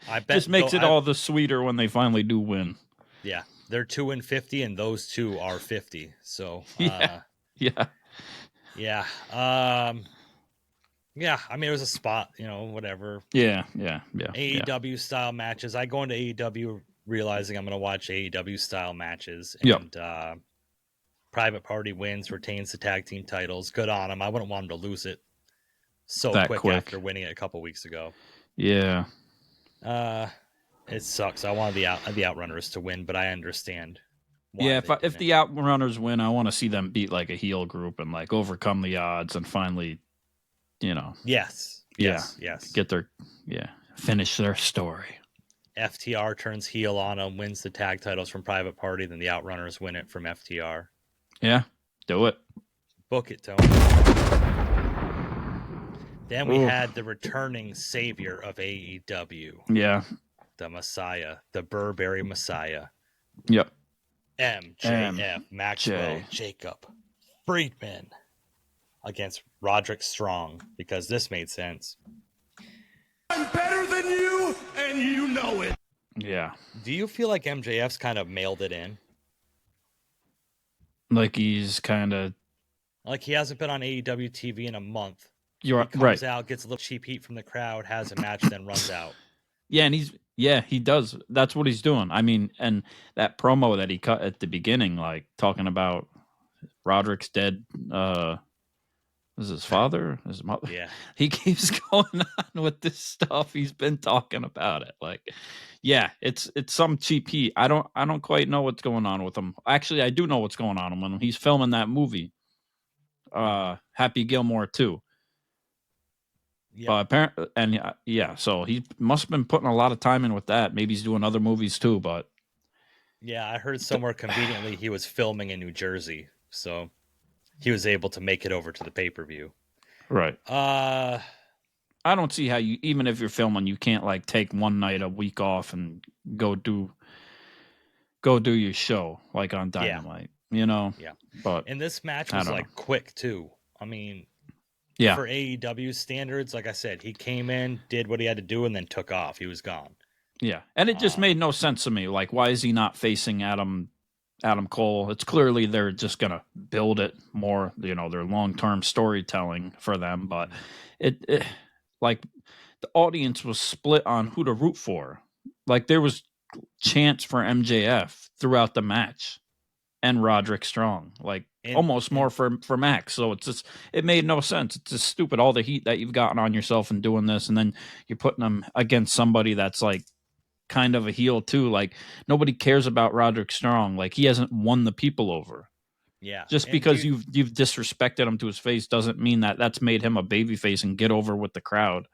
I bet just makes it all the sweeter when they finally do win. Yeah, they're 2-50, and those two are 50. So yeah. I mean, it was a spot, whatever. Yeah. AEW style matches. I go into AEW realizing I'm going to watch AEW style matches, and Private Party wins, retains the tag team titles. Good on him. I wouldn't want him to lose it so quick after winning it a couple weeks ago. Yeah. It sucks. I wanted the Outrunners to win, but I understand. Yeah, if the Outrunners win, I want to see them beat like a heel group and like overcome the odds and finally, Yes. get their finish their story. FTR turns heel on them, wins the tag titles from Private Party, then the Outrunners win it from FTR. Yeah, do it. Book it, Tony. Then we had the returning savior of AEW. Yeah. The Messiah, the Burberry Messiah. Yep. MJF, Maxwell, Jacob, Friedman against Roderick Strong, because this made sense. I'm better than you, and you know it. Yeah. Do you feel like MJF's kind of mailed it in? Like he's kind of... Like he hasn't been on AEW TV in a month. You're he comes out, gets a little cheap heat from the crowd, has a match, then runs out. Yeah, and he does. That's what he's doing. I mean, and that promo that he cut at the beginning, like talking about Roderick's dead... Is his father? His mother? Yeah. He keeps going on with this stuff. He's been talking about it. Like, yeah, it's some cheap heat. I don't quite know what's going on with him. Actually, I do know what's going on when he's filming that movie, Happy Gilmore 2. Yeah. Apparently, and so he must have been putting a lot of time in with that. Maybe he's doing other movies too, but yeah, I heard somewhere conveniently he was filming in New Jersey, so he was able to make it over to the pay-per-view. Right. I don't see how you, even if you're filming, you can't like take one night a week off and go do your show like on Dynamite, Yeah. But and this match was like quick too. I mean, for AEW standards, like I said, he came in, did what he had to do, and then took off. He was gone. Yeah. And it just made no sense to me. Like, why is he not facing Adam Cole? It's clearly they're just going to build it more, their long-term storytelling for them. But it like the audience was split on who to root for. Like there was chants for MJF throughout the match. and Roderick Strong, like almost more for Max. So it's just, it made no sense. It's just stupid. All the heat that you've gotten on yourself and doing this, and then you're putting them against somebody that's like kind of a heel too. Like nobody cares about Roderick Strong. Like he hasn't won the people over. Yeah. Just because you've disrespected him to his face doesn't mean that that's made him a babyface and get over with the crowd.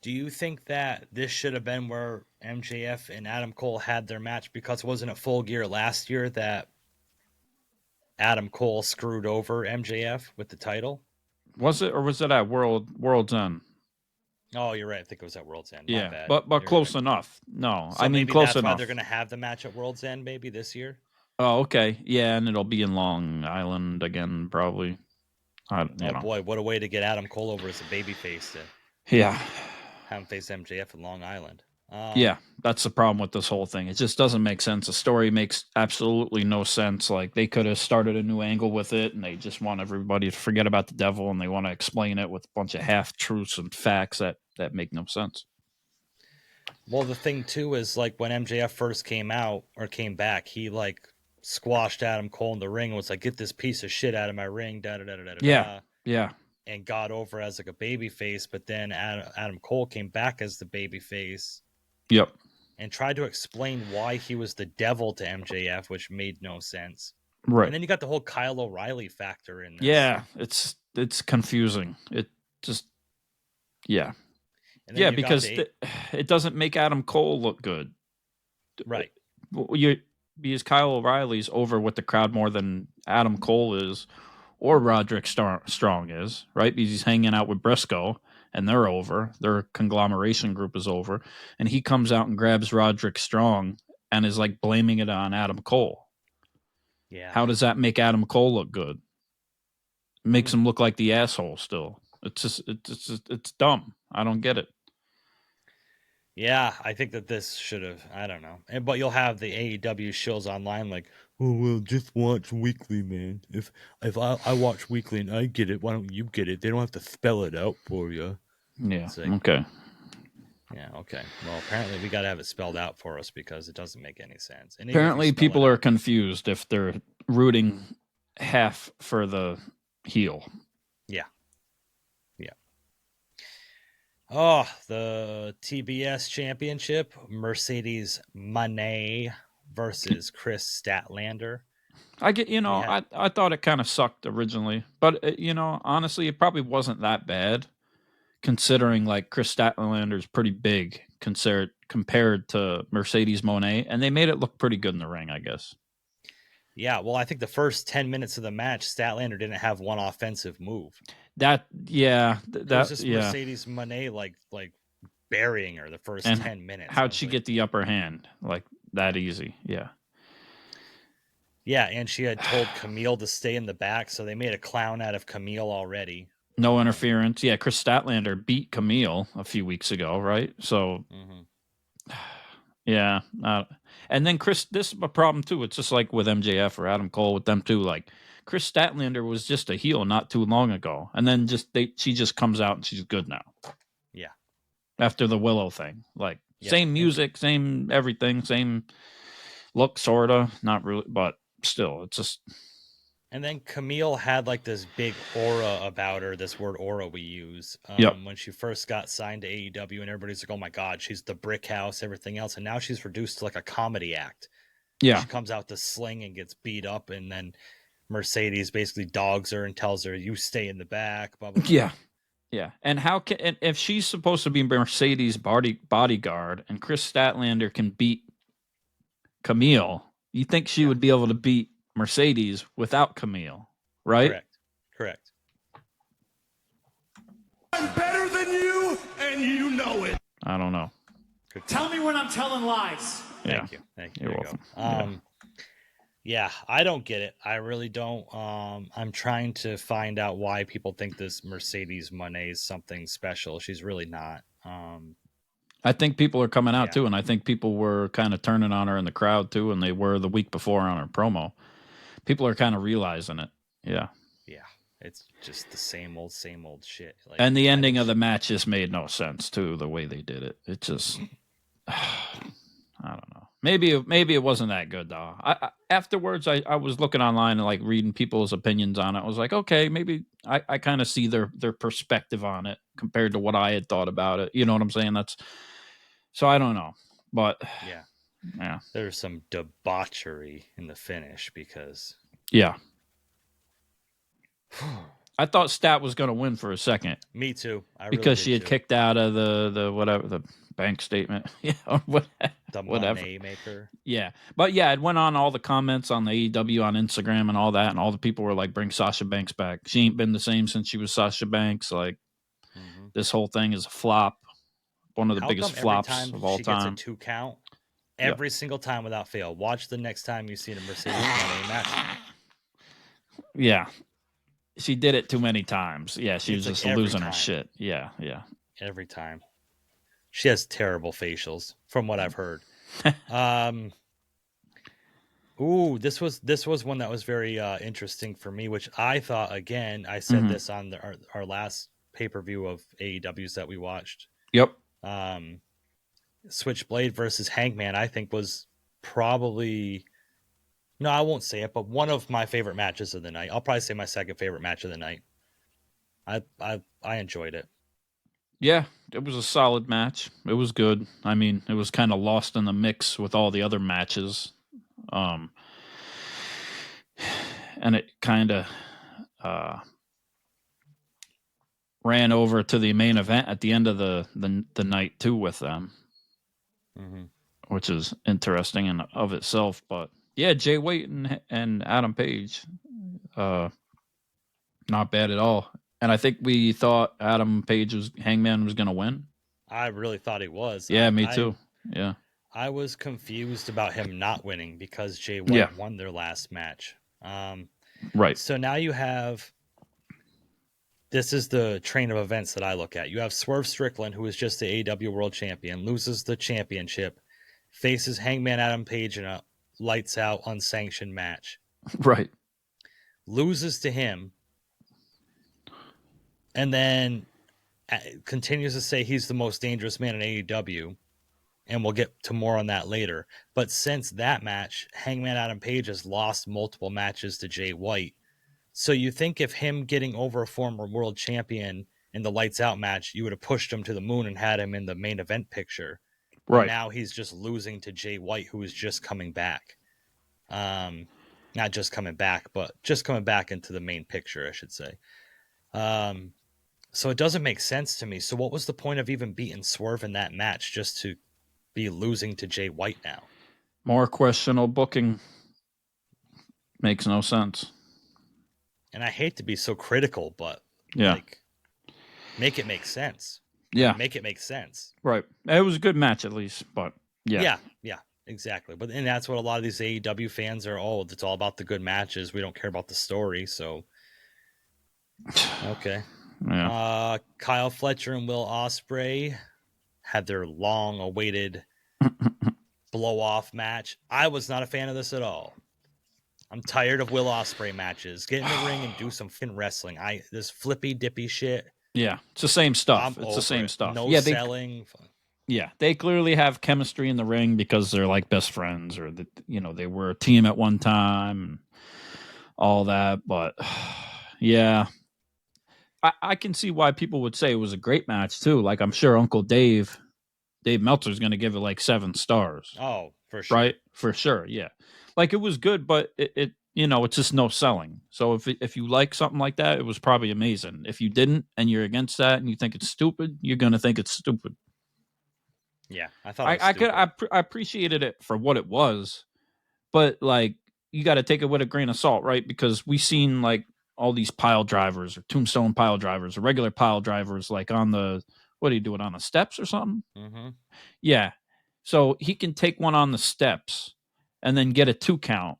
Do you think that this should have been where MJF and Adam Cole had their match? Because wasn't it Full Gear last year that Adam Cole screwed over MJF with the title? Was it, or was it at World's End? Oh, you're right. I think it was at World's End. Yeah, my bad. but You're close right. enough. No, So I mean maybe close that's enough. why they're going to have the match at World's End maybe this year. Oh, okay. Yeah, and it'll be in Long Island again, probably. Boy, what a way to get Adam Cole over as a babyface to have him face MJF in Long Island. Yeah, that's the problem with this whole thing. It just doesn't make sense. The story makes absolutely no sense. Like they could have started a new angle with it, and they just want everybody to forget about the devil, and they want to explain it with a bunch of half truths and facts that make no sense. Well, the thing too is like when MJF first came back, he like squashed Adam Cole in the ring and was like, "Get this piece of shit out of my ring!" Da da da da da. Yeah. And got over as like a baby face, but then Adam Cole came back as the baby face. Yep. And tried to explain why he was the devil to MJF, which made no sense. Right. And then you got the whole Kyle O'Reilly factor in this. Yeah, it's confusing. It just because it doesn't make Adam Cole look good. Right. Because Kyle O'Reilly's over with the crowd more than Adam Cole is, or Roderick Strong is, right? Because he's hanging out with Briscoe, and they're over. Their conglomeration group is over. And he comes out and grabs Roderick Strong and is like blaming it on Adam Cole. Yeah. How does that make Adam Cole look good? It makes him look like the asshole still. It's dumb. I don't get it. Yeah, I think that this should have, I don't know. But you'll have the AEW shows online like, oh, well, just watch weekly, man. If I watch weekly and I get it, why don't you get it? They don't have to spell it out for you. Yeah, like, okay. Yeah, okay. Well, apparently we got to have it spelled out for us because it doesn't make any sense. And apparently people are confused if they're rooting half for the heel. Yeah. Yeah. Oh, the TBS Championship, Mercedes Moné versus Chris Statlander. I get, I thought it kind of sucked originally, but honestly, it probably wasn't that bad considering like Chris Statlander's pretty big compared to Mercedes Moné, and they made it look pretty good in the ring, I guess. Yeah, well, I think the first 10 minutes of the match, Statlander didn't have one offensive move. That was just Mercedes Moné like burying her the first 10 minutes. How'd she get the upper hand like that easy? Yeah. Yeah, and she had told Camille to stay in the back, so they made a clown out of Camille already. No interference. Yeah, Chris Statlander beat Camille a few weeks ago, right? So, yeah. And then this is a problem too. It's just like with MJF or Adam Cole with them too. Like Chris Statlander was just a heel not too long ago, and then she just comes out and she's good now. Yeah. After the Willow thing, like same music, same everything, same look, sorta, not really, but still, it's just. And then Camille had like this big aura about her, this word aura we use, when she first got signed to AEW, and everybody's like, oh my God, she's the brick house, everything else. And now she's reduced to like a comedy act. Yeah. She comes out to sling and gets beat up, and then Mercedes basically dogs her and tells her, you stay in the back, blah, blah, blah. Yeah. Yeah. And if she's supposed to be Mercedes' bodyguard and Chris Statlander can beat Camille, you think she would be able to beat Mercedes without Camille, right? Correct. I'm better than you, and you know it. I don't know. Tell me when I'm telling lies. Thank you. You're welcome. Yeah, I don't get it. I really don't. I'm trying to find out why people think this Mercedes Moné is something special. She's really not. I think people are coming out too, and I think people were kind of turning on her in the crowd too, and they were the week before on her promo. People are kind of realizing it. Yeah. Yeah. It's just the same old shit. Like, and the ending of the match just made no sense too, the way they did it. It just I don't know. Maybe it wasn't that good though. Afterwards, I was looking online and like reading people's opinions on it. I was like, okay, maybe I kind of see their perspective on it compared to what I had thought about it. You know what I'm saying? So I don't know, but yeah, there's some debauchery in the finish because I thought Stat was going to win for a second. Me too. Because she had kicked out of the whatever the bank statement, the whatever money maker. Yeah, but yeah, it went on all the comments on the AEW on Instagram and all that, and all the people were like, "Bring Sasha Banks back. She ain't been the same since she was Sasha Banks. Like, this whole thing is a flop. One of the biggest flops of all time." She gets a 2 count every single time without fail. Watch the next time you see the Mercedes money match. Yeah. She did it too many times. Yeah, she was just losing her shit. Yeah. Every time. She has terrible facials, from what I've heard. This was one that was very interesting for me, which I thought, again, I said this on our last pay-per-view of AEWs that we watched. Yep. Switchblade versus Hangman, I think was probably... No, I won't say it, but one of my favorite matches of the night. I'll probably say my second favorite match of the night. I enjoyed it. Yeah, it was a solid match. It was good. I mean, it was kind of lost in the mix with all the other matches. And it kind of ran over to the main event at the end of the night too with them, which is interesting in of itself. But yeah, Jay White and Adam Page, not bad at all. And I think we thought Hangman was going to win. I really thought he was. Yeah, me too. Yeah. I was confused about him not winning because Jay White won their last match. Right. So now you have... This is the train of events that I look at. You have Swerve Strickland, who is just the AEW World Champion, loses the championship, faces Hangman Adam Page in a lights out unsanctioned match. Right. Loses to him. And then continues to say he's the most dangerous man in AEW. And we'll get to more on that later. But since that match, Hangman Adam Page has lost multiple matches to Jay White. So you think if him getting over a former world champion in the lights out match, you would have pushed him to the moon and had him in the main event picture. Right. And now he's just losing to Jay White, who is just coming back. Not just coming back, but just coming back into the main picture, I should say. So it doesn't make sense to me. So what was the point of even beating Swerve in that match just to be losing to Jay White now? More questionable booking. Makes no sense. And I hate to be so critical, but make it make sense. Yeah. Make it make sense. Right. It was a good match at least, but yeah, exactly. But and that's what a lot of these AEW fans are. Oh, it's all about the good matches. We don't care about the story. So okay. Yeah. Kyle Fletcher and Will Ospreay had their long-awaited blow-off match. I was not a fan of this at all. I'm tired of Will Ospreay matches. Get in the ring and do some fin wrestling. This flippy dippy shit. Yeah, it's the same stuff. It's the same stuff. No selling. They clearly have chemistry in the ring because they're like best friends, or they were a team at one time, and all that. But yeah. I can see why people would say it was a great match too. Like I'm sure Uncle Dave Meltzer's going to give it like 7 stars. Oh, for sure. Right? For sure. Yeah. Like it was good, but it it's just no selling. So if you like something like that, it was probably amazing. If you didn't and you're against that and you think it's stupid, you're going to think it's stupid. Yeah, I thought I appreciated it for what it was, but like you got to take it with a grain of salt, right? Because we seen like all these pile drivers or tombstone pile drivers or regular pile drivers, like on the, what do you do it on the steps or something? Mm-hmm. Yeah. So he can take one on the steps and then get a 2 count.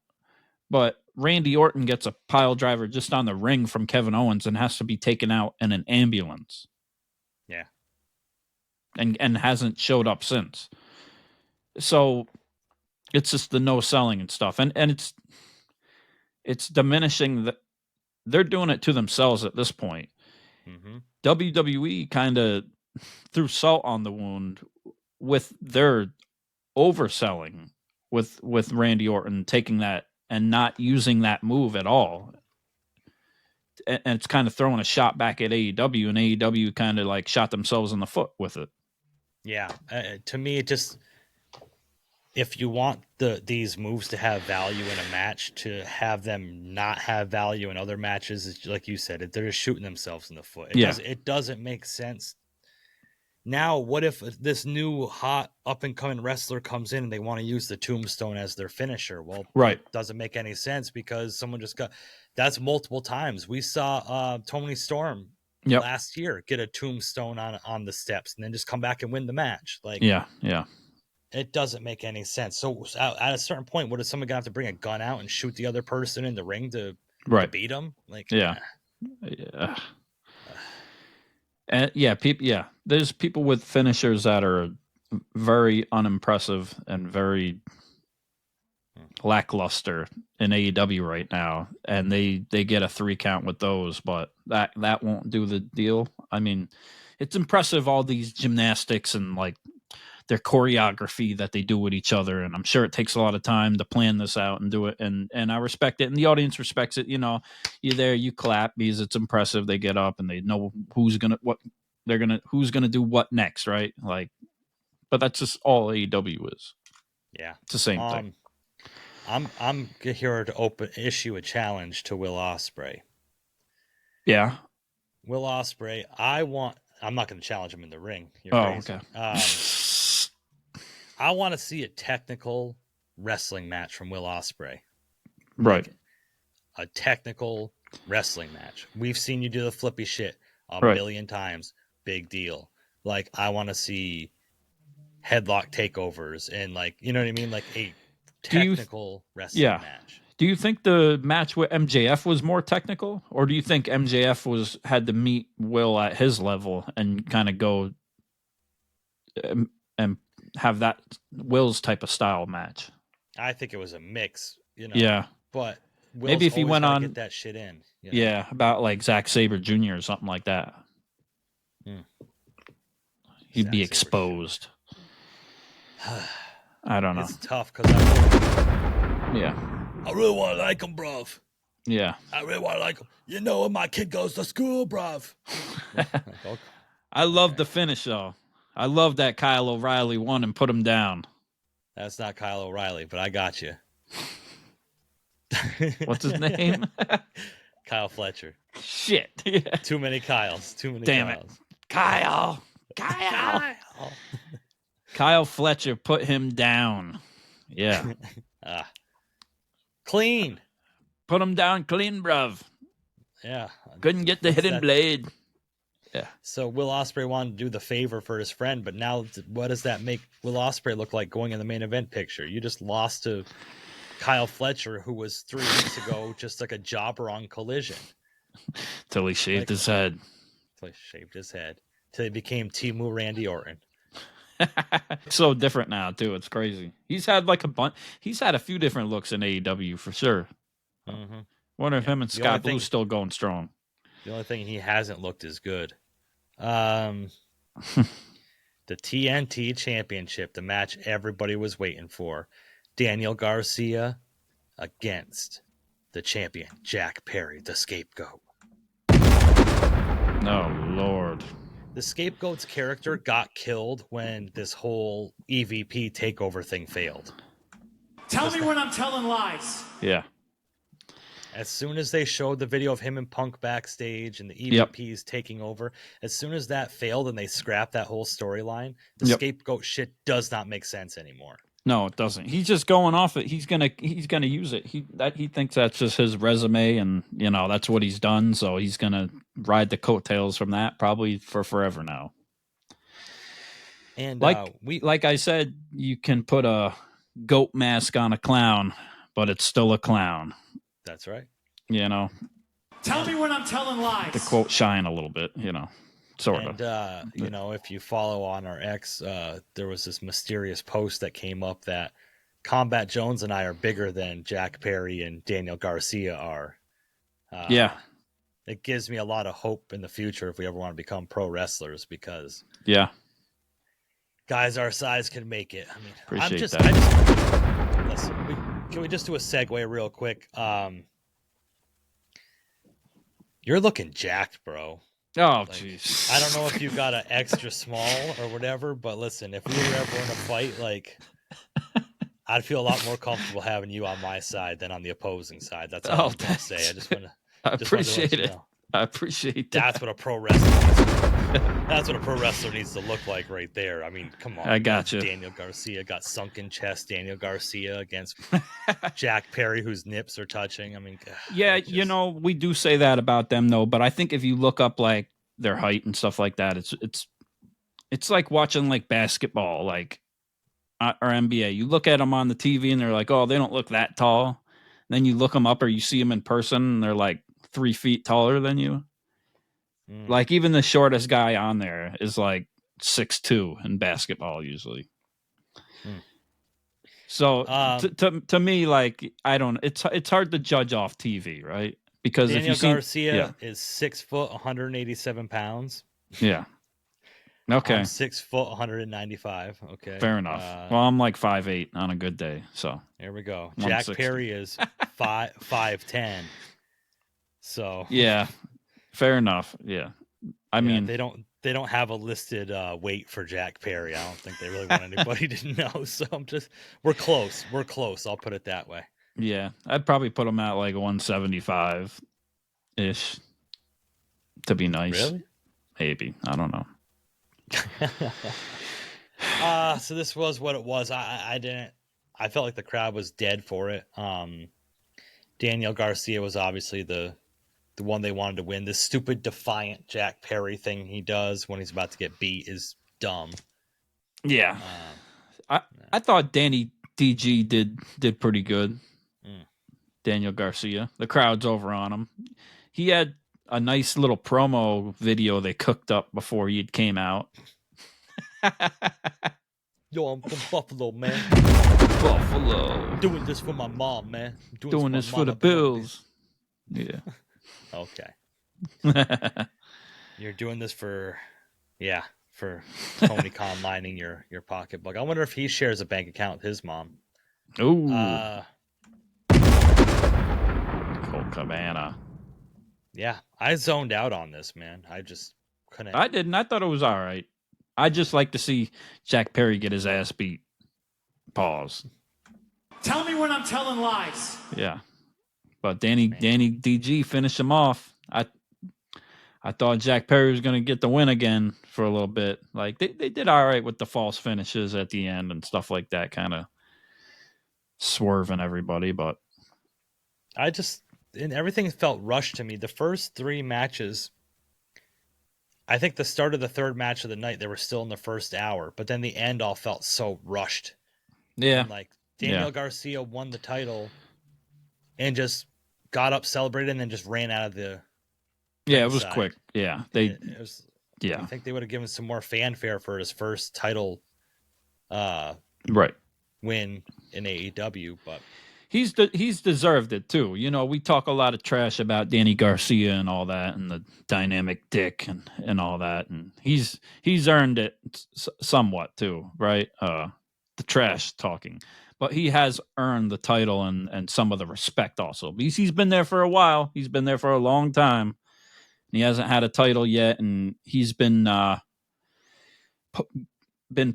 But Randy Orton gets a pile driver just on the ring from Kevin Owens and has to be taken out in an ambulance. Yeah. And hasn't showed up since. So it's just the no selling and stuff. And it's diminishing the, they're doing it to themselves at this point. Mm-hmm. WWE kind of threw salt on the wound with their overselling with Randy Orton taking that and not using that move at all. And it's kind of throwing a shot back at AEW, and AEW kind of like shot themselves in the foot with it. Yeah. To me, it just, if you want these moves to have value in a match, to have them not have value in other matches, is like you said, they're just shooting themselves in the foot. It doesn't make sense. Now, what if this new hot up-and-coming wrestler comes in and they want to use the tombstone as their finisher? Well, right. It doesn't make any sense because someone just got... That's multiple times. We saw Tony Storm last year get a tombstone on the steps and then just come back and win the match. Like, yeah. It doesn't make any sense. So at a certain point, what is someone going to have to bring a gun out and shoot the other person in the ring to beat them? Like, yeah. And there's people with finishers that are very unimpressive and very lackluster in AEW right now, and they get a 3 count with those, but that won't do the deal. I mean, it's impressive, all these gymnastics and like their choreography that they do with each other, and I'm sure it takes a lot of time to plan this out and do it, and I respect it, and the audience respects it. You know, you're there, you clap because it's impressive. They get up and they know who's gonna do what next, right? Like, but that's just all AEW is. Yeah, it's the same thing. I'm here to issue a challenge to Will Ospreay. Yeah, Will Ospreay. I'm not going to challenge him in the ring. You're crazy. Okay. I want to see a technical wrestling match from Will Ospreay. Right. Like a technical wrestling match. We've seen you do the flippy shit a million times. Big deal. Like, I want to see headlock takeovers and, like, you know what I mean? Like a technical wrestling match. Do you think the match with MJF was more technical, or do you think MJF had to meet Will at his level and kind of go and have that Will's type of style match? I think it was a mix, you know. Yeah, but Will's maybe if he went on, get that shit in. You know? Yeah, about like Zack Sabre Jr. or something like that. He'd be exposed. I don't know. It's tough because I really want to like him, bruv. Yeah. I really want to like him. You know when my kid goes to school, bruv. I love the finish, though. I love that Kyle O'Reilly won and put him down. That's not Kyle O'Reilly, but I got you. What's his name? Kyle Fletcher. Shit. Yeah. Too many Kyles. Damn Kyles. It. Kyle. Kyle Fletcher put him down. Yeah. Clean. Put him down clean, bruv. Yeah. Couldn't get the hidden blade. Yeah. So Will Ospreay wanted to do the favor for his friend, but now what does that make Will Ospreay look like going in the main event picture? You just lost to Kyle Fletcher, who was 3 weeks ago just like a jobber on Collision. Till he shaved his head. Till he became Timu Randy Orton. So different now, too. It's crazy. He's had like he's had a few different looks in AEW for sure. Mm-hmm. Wonder if him and Scott Blue's still going strong. The only thing he hasn't looked as good. The TNT Championship, the match everybody was waiting for. Daniel Garcia against the champion, Jack Perry, the scapegoat. Oh, Lord. The scapegoat's character got killed when this whole EVP takeover thing failed. Tell me when I'm telling lies. Yeah. As soon as they showed the video of him and Punk backstage and the EVPs taking over, as soon as that failed and they scrapped that whole storyline, the scapegoat shit does not make sense anymore. No, it doesn't. He's just going off it. He's gonna use it. He thinks that's just his resume, and you know that's what he's done. So he's gonna ride the coattails from that probably for forever now. And like I said, you can put a goat mask on a clown, but it's still a clown. That's right. You know. Tell me when I'm telling lies. The quote shine a little bit, you know. Sort of. And, you know, if you follow on our X, there was this mysterious post that came up that Combat Jones and I are bigger than Jack Perry and Daniel Garcia are. Yeah. It gives me a lot of hope in the future if we ever want to become pro wrestlers because guys our size can make it. I mean, Appreciate that. Listen, can we just do a segue real quick? You're looking jacked, bro. Oh, jeez. I don't know if you got an extra small or whatever, but listen, if we were ever in a fight, like, I'd feel a lot more comfortable having you on my side than on the opposing side. That's all I'm going to say. I just want to. I appreciate it. I appreciate that. That's what a pro wrestler. That's what a pro wrestler needs to look like, right there. I mean, come on. I got you. Daniel Garcia got sunken chest. Daniel Garcia against Jack Perry, whose nips are touching. I mean, yeah, you know, we do say that about them though. But I think if you look up like their height and stuff like that, it's like watching like basketball, like or NBA. You look at them on the TV and they're like, oh, they don't look that tall. Then you look them up or you see them in person and they're like 3 feet taller than you. Like even the shortest guy on there is like 6'2" in basketball usually. So to me, like, I don't. It's hard to judge off TV, right? Because Daniel if you Garcia is 6 foot, 187 pounds. Yeah. Okay. I'm 6 foot, 195. Okay. Fair enough. Well, I'm like 5'8" on a good day. So there we go. Jack Perry is 5'10". So yeah, fair enough. Yeah, I mean they don't have a listed weight for Jack Perry. I don't think they really want anybody to know. So we're close. We're close. I'll put it that way. Yeah, I'd probably put him at like 175 ish to be nice. Really? Maybe, I don't know. So this was what it was. I felt like the crowd was dead for it. Daniel Garcia was obviously the one they wanted to win. This stupid defiant Jack Perry thing he does when he's about to get beat is dumb. Yeah. I thought Danny DG did pretty good. Daniel Garcia. The crowd's over on him. He had a nice little promo video they cooked up before he came out. Yo, I'm from Buffalo, man. Buffalo. Doing this for my mom, man. Doing this for the Bills. Yeah. Okay. You're doing this for Tony Khan lining your pocketbook. I wonder if he shares a bank account with his mom. Ooh. Colt Cabana. Yeah, I zoned out on this, man. I just couldn't. I didn't. I thought it was all right. I just like to see Jack Perry get his ass beat. Pause. Tell me when I'm telling lies. Yeah. But Danny DG finished him off. I thought Jack Perry was going to get the win again for a little bit. Like they did all right with the false finishes at the end and stuff like that, kind of swerving everybody. But everything felt rushed to me. The first 3 matches, I think the start of the third match of the night, they were still in the first hour, but then the end all felt so rushed. Yeah. And like Daniel Garcia won the title and just got up, celebrated, and then just ran out of the. Yeah, it was quick. Yeah. I think they would have given some more fanfare for his first title right win in AEW, but he's deserved it too. You know, we talk a lot of trash about Danny Garcia and all that, and the dynamic dick and all that, and he's earned it somewhat too, right? The trash talking, but he has earned the title and some of the respect also because he's been there for a while. He's been there for a long time. He hasn't had a title yet, and he's been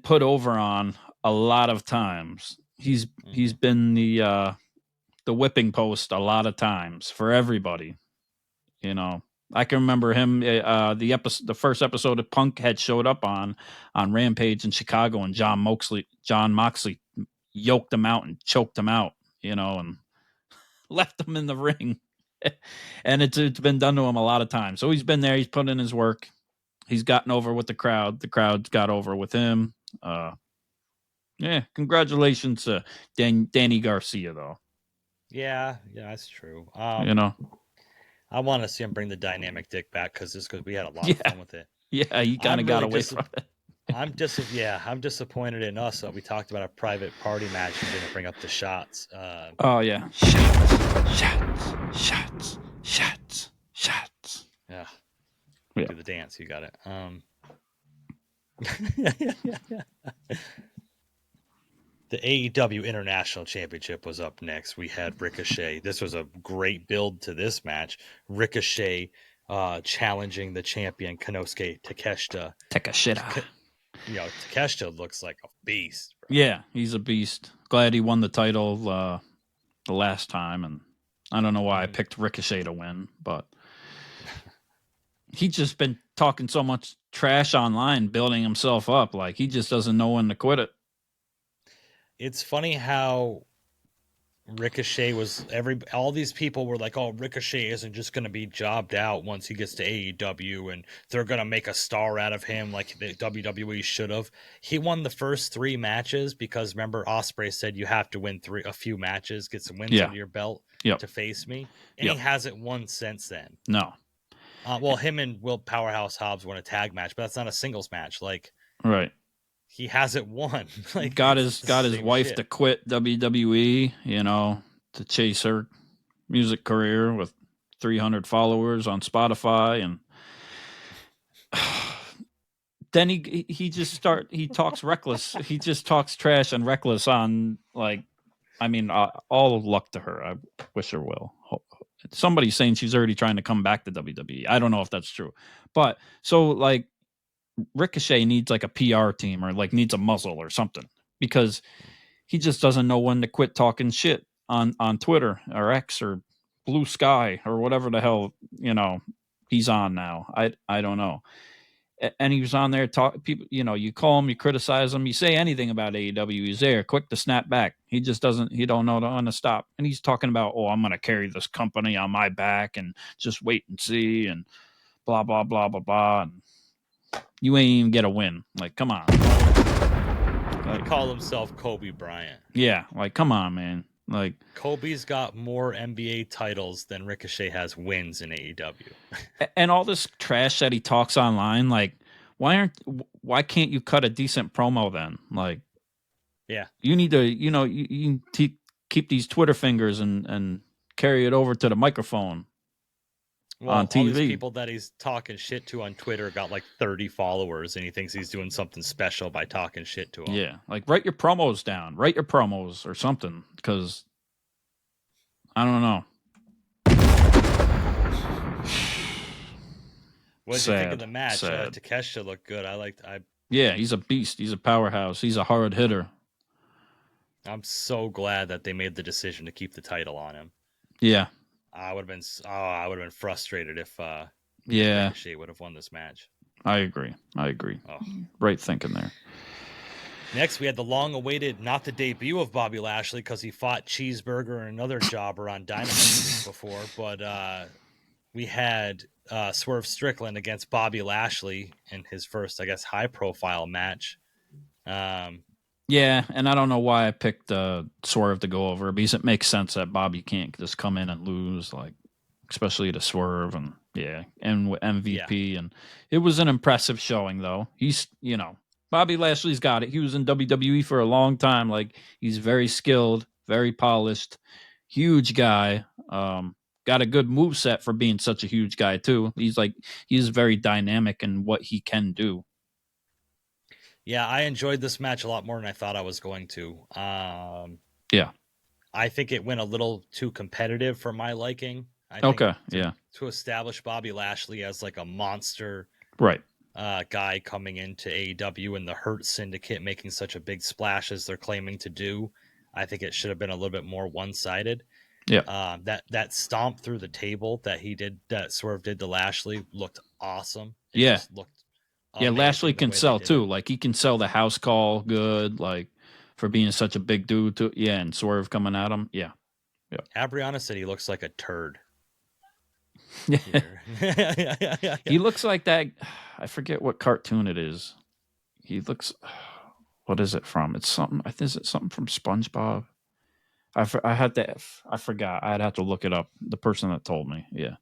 put over on a lot of times. He's been the whipping post a lot of times for everybody. You know, I can remember him. The first episode of Punk had showed up on Rampage in Chicago, and John Moxley yoked him out and choked him out. You know, and left him in the ring. And it's been done to him a lot of times. So he's been there. He's put in his work. He's gotten over with the crowd. The crowd's got over with him. Yeah, congratulations to Danny Garcia, though. Yeah, that's true. You know, I want to see him bring the dynamic dick back because we had a lot of fun with it. Yeah, he kind of got away from it. I'm disappointed in us that we talked about a private party match and didn't bring up the shots. Oh yeah, shots. Yeah. Do the dance. You got it. The AEW International Championship was up next. We had Ricochet. This was a great build to this match. Ricochet challenging the champion Konosuke Takeshita. Takeshita looks like a beast. Bro. Yeah, he's a beast. Glad he won the title the last time, and I don't know why I picked Ricochet to win, but he's just been talking so much trash online, building himself up. Like, he just doesn't know when to quit it. It's funny how Ricochet was all these people were like, oh, Ricochet isn't just going to be jobbed out once he gets to AEW and they're going to make a star out of him like the WWE should have. He won the first 3 matches because remember Ospreay said you have to win a few matches, get some wins under your belt to face me. And he hasn't won since then. No. Well, him and Will Powerhouse Hobbs won a tag match, but that's not a singles match. Like, right. He hasn't won. Like, got his wife to quit WWE, to chase her music career with 300 followers on Spotify, and then he talks reckless. He just talks trash and reckless on, like, I mean, all luck to her. I wish her well. Somebody's saying she's already trying to come back to WWE. I don't know if that's true, but so, like, Ricochet needs like a PR team or like needs a muzzle or something, because he just doesn't know when to quit talking shit on Twitter or X or Blue Sky or whatever the hell, he's on now. I don't know. And he was on there people, you call him, you criticize him, you say anything about AEW, he's there quick to snap back. He don't know when to stop. And he's talking about, oh, I'm going to carry this company on my back and just wait and see and blah, blah, blah, blah, blah. And you ain't even get a win. Like, come on. He called himself Kobe Bryant. Yeah, like, come on, man. Like, Kobe's got more NBA titles than Ricochet has wins in AEW. And all this trash that he talks online, like, why can't you cut a decent promo then? Like, yeah, you need to, you keep these Twitter fingers and carry it over to the microphone. Well, on TV. All these people that he's talking shit to on Twitter got like 30 followers, and he thinks he's doing something special by talking shit to them. Yeah, like, write your promos down. Write your promos or something, because I don't know. What did you think of the match? Takeshita looked good. Yeah, he's a beast. He's a powerhouse. He's a hard hitter. I'm so glad that they made the decision to keep the title on him. Yeah. I would have been frustrated if Ricochet would have won this match. I agree. Oh. Right thinking there. Next, we had the long-awaited, not the debut of Bobby Lashley, because he fought Cheeseburger and another jobber on Dynamite the week before, but we had Swerve Strickland against Bobby Lashley in his first, I guess, high-profile match. Yeah, and I don't know why I picked Swerve to go over, because it makes sense that Bobby can't just come in and lose, like, especially to Swerve, and and MVP, and it was an impressive showing, though. He's, Bobby Lashley's got it. He was in WWE for a long time. Like, he's very skilled, very polished, huge guy. Got a good moveset for being such a huge guy, too. He's very dynamic in what he can do. Yeah, I enjoyed this match a lot more than I thought I was going to. Yeah. I think it went a little too competitive for my liking. To establish Bobby Lashley as like a monster guy coming into AEW and the Hurt Syndicate making such a big splash as they're claiming to do. I think it should have been a little bit more one-sided. Yeah. That stomp through the table that Swerve did to Lashley looked awesome. It just looked Lashley can sell too. Like, he can sell the house call good, like, for being such a big dude too. Yeah, and Swerve coming at him. Yeah. Abriana said he looks like a turd. Yeah. He looks like that. I forget what cartoon it is. He looks. What is it from? It's something. Is it something from SpongeBob? I forgot. I'd have to look it up. The person that told me. Yeah.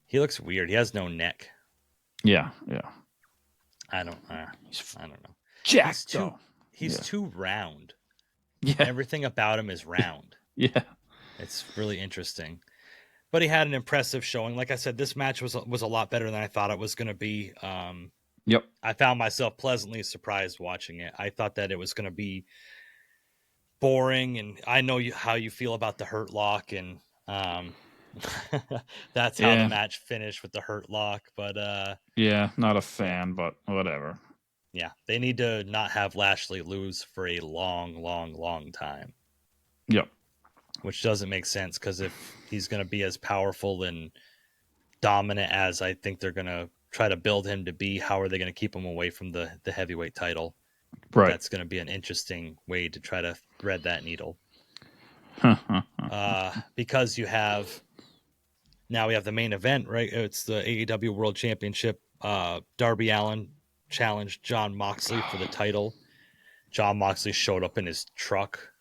He looks weird. He has no neck. Yeah. I don't know. Jacked. He's too round. Yeah. Everything about him is round. Yeah. It's really interesting. But he had an impressive showing. Like I said, this match was a lot better than I thought it was going to be. Yep. I found myself pleasantly surprised watching it. I thought that it was going to be boring, and I know how you feel about the Hurt Lock, and that's how the match finished with the Hurt Lock. But yeah, not a fan, but whatever. Yeah, they need to not have Lashley lose for a long, long, long time. Yep. Which doesn't make sense, because if he's going to be as powerful and dominant as I think they're going to try to build him to be, how are they going to keep him away from the heavyweight title? Right. That's going to be an interesting way to try to thread that needle. Because we have the main event, right? It's the AEW World Championship. Darby Allin challenged Jon Moxley for the title. Jon Moxley showed up in his truck.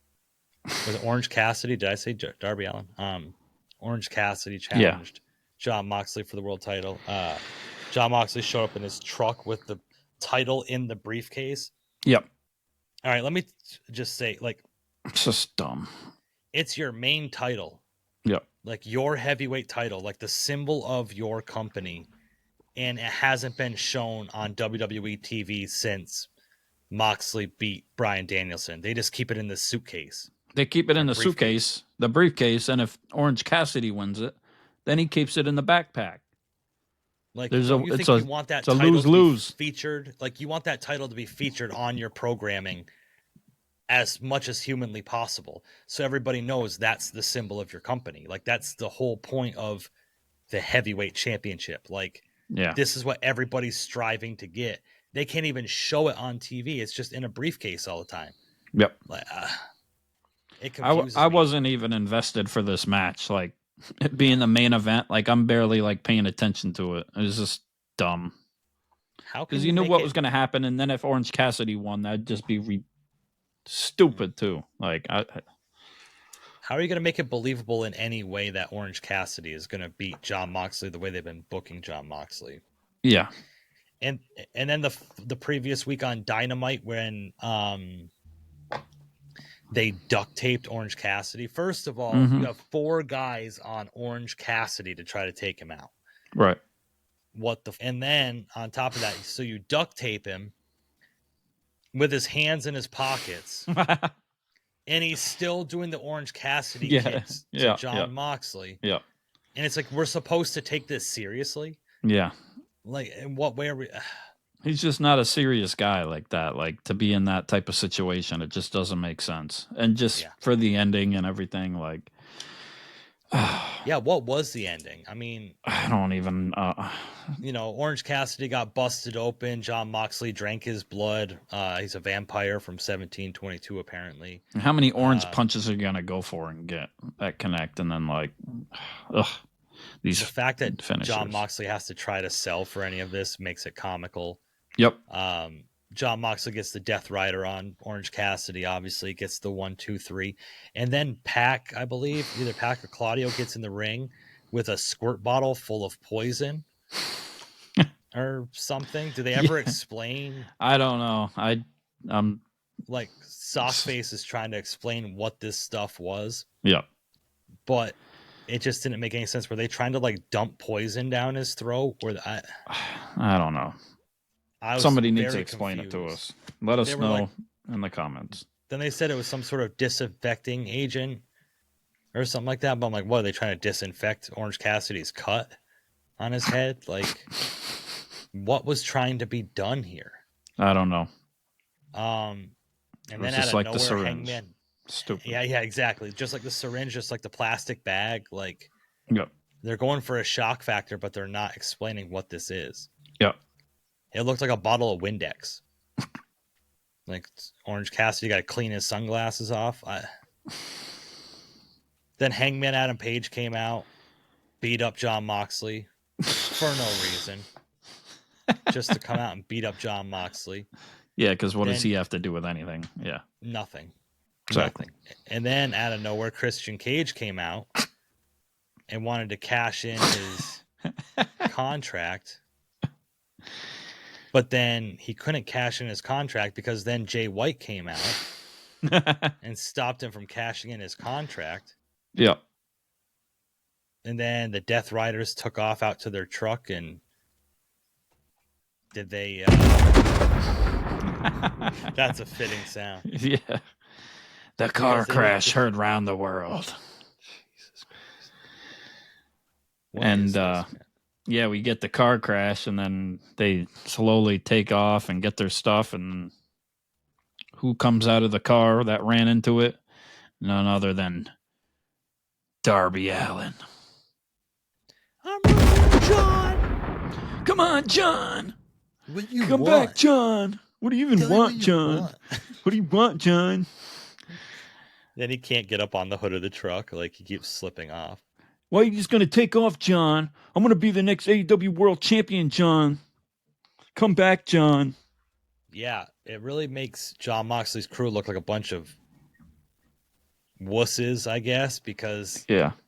Was it Orange Cassidy? Did I say Darby Allin? Orange Cassidy challenged Jon Moxley for the world title. Jon Moxley showed up in his truck with the title in the briefcase. Yep. All right, let me just say, it's just dumb. It's your main title. Yep. Like your heavyweight title, like the symbol of your company. And it hasn't been shown on WWE TV since Moxley beat Bryan Danielson. They just keep it in the suitcase. They keep it in the suitcase, the briefcase, and if Orange Cassidy wins it, then he keeps it in the backpack. Like, you want that title lose-lose. To be featured? Like, you want that title to be featured on your programming as much as humanly possible, so everybody knows that's the symbol of your company. Like, that's the whole point of the heavyweight championship. Like, this is what everybody's striving to get. They can't even show it on TV. It's just in a briefcase all the time. Yep. Like, it confuses I me. wasn't even invested for this match. Like, it being the main event, like, I'm barely paying attention to it. It was just dumb. How? Because you knew what was going to happen, and then if Orange Cassidy won, that'd just be stupid too. Like, how are you going to make it believable in any way that Orange Cassidy is going to beat Jon Moxley the way they've been booking Jon Moxley? Yeah. And then the previous week on Dynamite, when they duct taped Orange Cassidy. First of all, you have 4 guys on Orange Cassidy to try to take him out. Right. And then on top of that, so you duct tape him with his hands in his pockets, and he's still doing the Orange Cassidy kicks to Jon Moxley. Yeah. And it's like, we're supposed to take this seriously? Yeah. Like, in what way are we? He's just not a serious guy like that. Like, to be in that type of situation, it just doesn't make sense. And just for the ending and everything, like, yeah, what was the ending? I mean, I don't even. Orange Cassidy got busted open. Jon Moxley drank his blood. He's a vampire from 1722, apparently. How many orange punches are you gonna go for and get that connect? And then, like, the fact that finishers. Jon Moxley has to try to sell for any of this makes it comical. Yep. Jon Moxley gets the Death Rider on Orange Cassidy, obviously gets the 1, 2, 3. And then Pac, I believe, either Pac or Claudio gets in the ring with a squirt bottle full of poison or something. Do they ever explain? I don't know. Like, Softface is trying to explain what this stuff was. Yeah. But it just didn't make any sense. Were they trying to, like, dump poison down his throat? Or I don't know. Somebody needs to explain it to us. Let us know in the comments. Then they said it was some sort of disinfecting agent or something like that. But I'm like, what, are they trying to disinfect Orange Cassidy's cut on his head? Like, what was trying to be done here? I don't know. And then just out like of nowhere, the syringe. Hangman. Stupid. Yeah, exactly. Just like the syringe, just like the plastic bag. Like, yep. They're going for a shock factor, but they're not explaining what this is. Yep. It looked like a bottle of Windex. Like, Orange Cassidy got to clean his sunglasses off. Then Hangman Adam Page came out, beat up Jon Moxley for no reason. Just to come out and beat up Jon Moxley. Yeah, because what does he have to do with anything? Yeah. Nothing. Exactly. Nothing. And then out of nowhere, Christian Cage came out and wanted to cash in his contract. But then he couldn't cash in his contract because then Jay White came out and stopped him from cashing in his contract. Yep. And then the Death Riders took off out to their truck and Did they? That's a fitting sound. Yeah. The car crash heard round the world. Jesus Christ. And yeah, we get the car crash, and then they slowly take off and get their stuff. And who comes out of the car that ran into it? None other than Darby Allin. I'm running, John. Come on, John. What you Come want? back, John. What do you even want, John? What do you want, John? Then he can't get up on the hood of the truck. Like, he keeps slipping off. Why are you just going to take off, John? I'm going to be the next AEW World Champion, John. Come back, John. Yeah, it really makes Jon Moxley's crew look like a bunch of wusses, I guess, because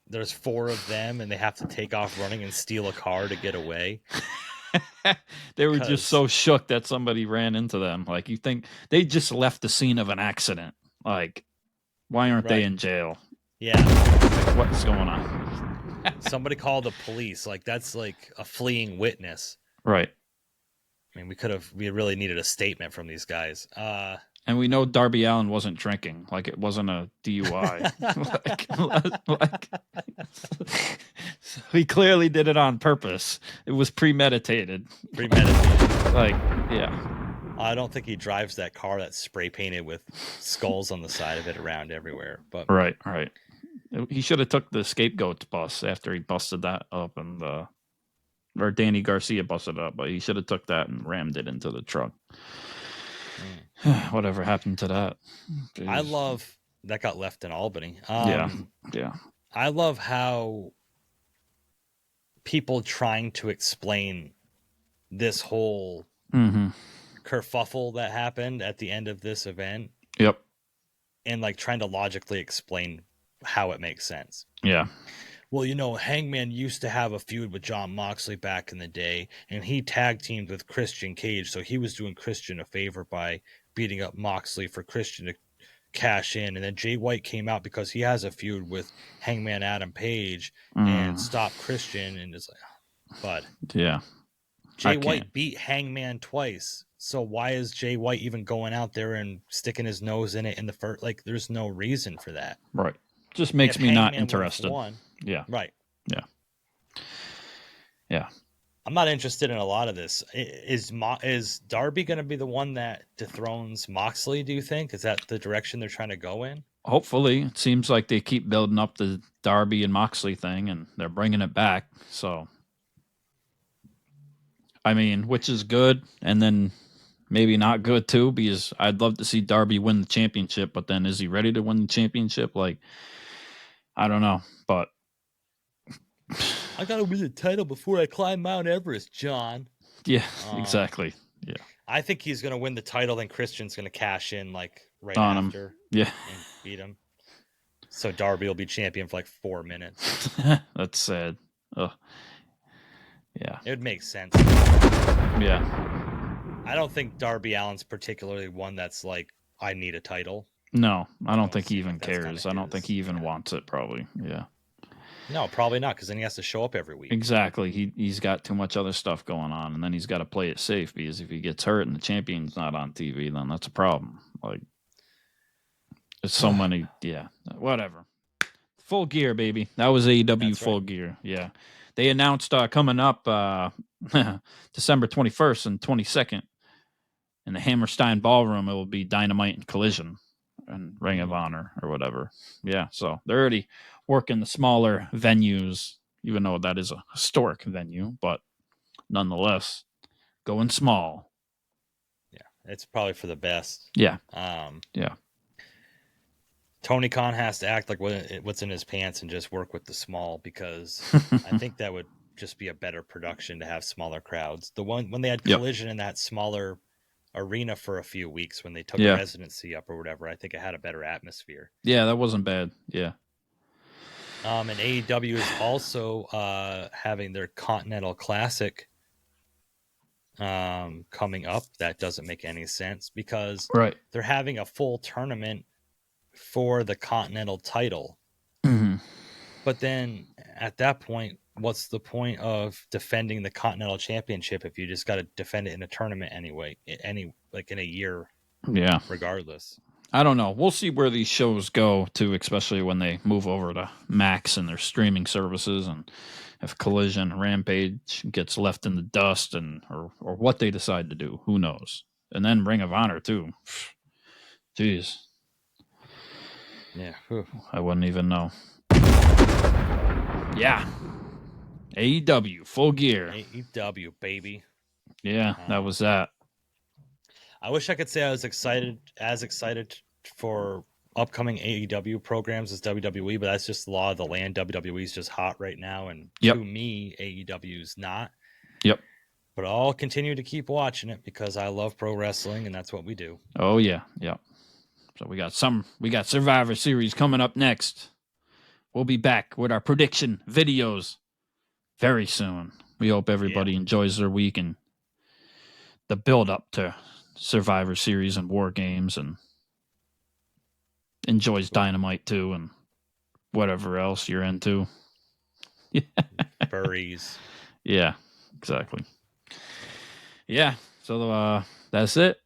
there's 4 of them and they have to take off running and steal a car to get away. They were just so shook that somebody ran into them. Like, you think they just left the scene of an accident. Like, why aren't they in jail? Yeah. Like, what's going on? Somebody called the police. Like, that's like a fleeing witness. Right. I mean, we really needed a statement from these guys. And we know Darby Allin wasn't drinking. Like, it wasn't a DUI. So he clearly did it on purpose. It was premeditated. Like, yeah. I don't think he drives that car that's spray painted with skulls on the side of it around everywhere. But right. He should have took the scapegoat's bus after he busted that up, and or Danny Garcia busted it up, but he should have took that and rammed it into the truck. Whatever happened to that? Jeez. I love that got left in Albany. Yeah. I love how people trying to explain this whole kerfuffle that happened at the end of this event. Yep. And like trying to logically explain how it makes sense. Yeah. Well, you know, Hangman used to have a feud with Jon Moxley back in the day, and he tag teamed with Christian Cage, so he was doing Christian a favor by beating up Moxley for Christian to cash in. And then Jay White came out because he has a feud with Hangman Adam Page and stopped Christian, and it's like, bud. Yeah. Jay White beat Hangman twice, so why is Jay White even going out there and sticking his nose in it in the first? Like, there's no reason for that. Right. Just makes me not interested. Yeah. Right. Yeah. I'm not interested in a lot of this. Is Darby going to be the one that dethrones Moxley, do you think? Is that the direction they're trying to go in? Hopefully. It seems like they keep building up the Darby and Moxley thing, and they're bringing it back. So, I mean, which is good, and then maybe not good too, because I'd love to see Darby win the championship, but then is he ready to win the championship? Like, I don't know, but I gotta win the title before I climb Mount Everest, John. Yeah, exactly. Yeah, I think he's gonna win the title, then Christian's gonna cash in like right on after, him. Yeah, and beat him. So Darby will be champion for like 4 minutes. That's sad. Ugh. Yeah, it would make sense. Yeah, I don't think Darby Allin's particularly one that's like, I need a title. No, I don't think he even cares. I don't think he even wants it, probably. Yeah. No, probably not, because then he has to show up every week. Exactly. He's got too much other stuff going on, and then he's got to play it safe, because if he gets hurt and the champion's not on TV, then that's a problem. Like, there's so many, whatever. Full Gear, baby. That was AEW Full Gear. Yeah. They announced coming up December 21st and 22nd in the Hammerstein Ballroom, it will be Dynamite and Collision and Ring of Honor or whatever. Yeah, so they're already working the smaller venues, even though that is a historic venue, but nonetheless, going small. Yeah, it's probably for the best. Yeah. Yeah. Tony Khan has to act like what's in his pants and just work with the small, because I think that would just be a better production to have smaller crowds. The one when they had Collision in that smaller arena for a few weeks when they took residency up or whatever, I think it had a better atmosphere. Yeah, that wasn't bad. Yeah. And AEW is also having their Continental Classic coming up. That doesn't make any sense, because they're having a full tournament for the Continental title. Mm-hmm. But then at that point, what's the point of defending the Continental Championship if you just got to defend it in a tournament anyway, in a year? Yeah. Regardless. I don't know. We'll see where these shows go too, especially when they move over to Max and their streaming services, and if Collision Rampage gets left in the dust, or what they decide to do, who knows? And then Ring of Honor too. Jeez. Yeah. I wouldn't even know. Yeah. AEW Full Gear. AEW, baby. Yeah, that was that. I wish I could say I was excited for upcoming AEW programs as WWE, but that's just the law of the land. WWE is just hot right now, and to me, AEW is not. Yep. But I'll continue to keep watching it because I love pro wrestling, and that's what we do. Oh yeah, yeah. So we got Survivor Series coming up next. We'll be back with our prediction videos very soon. We hope everybody enjoys their week and the build up to Survivor Series and War Games, and enjoys Dynamite too, and whatever else you're into. Furries. Yeah, exactly. Yeah, so that's it.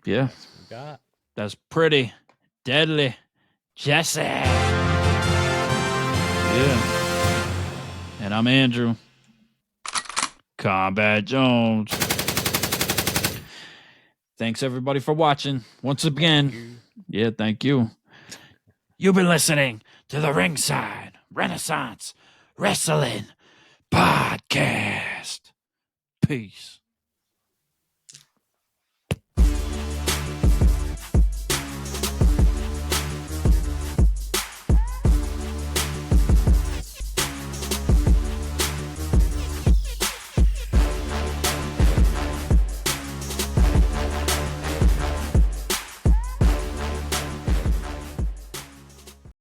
Yeah. That's what we got. That's pretty deadly Jesse. Yeah. And I'm Andrew. Kombat Jones. Thanks everybody for watching. Once again. Yeah, thank you. You've been listening to the Ringside Renaissance Wrestling Podcast. Peace.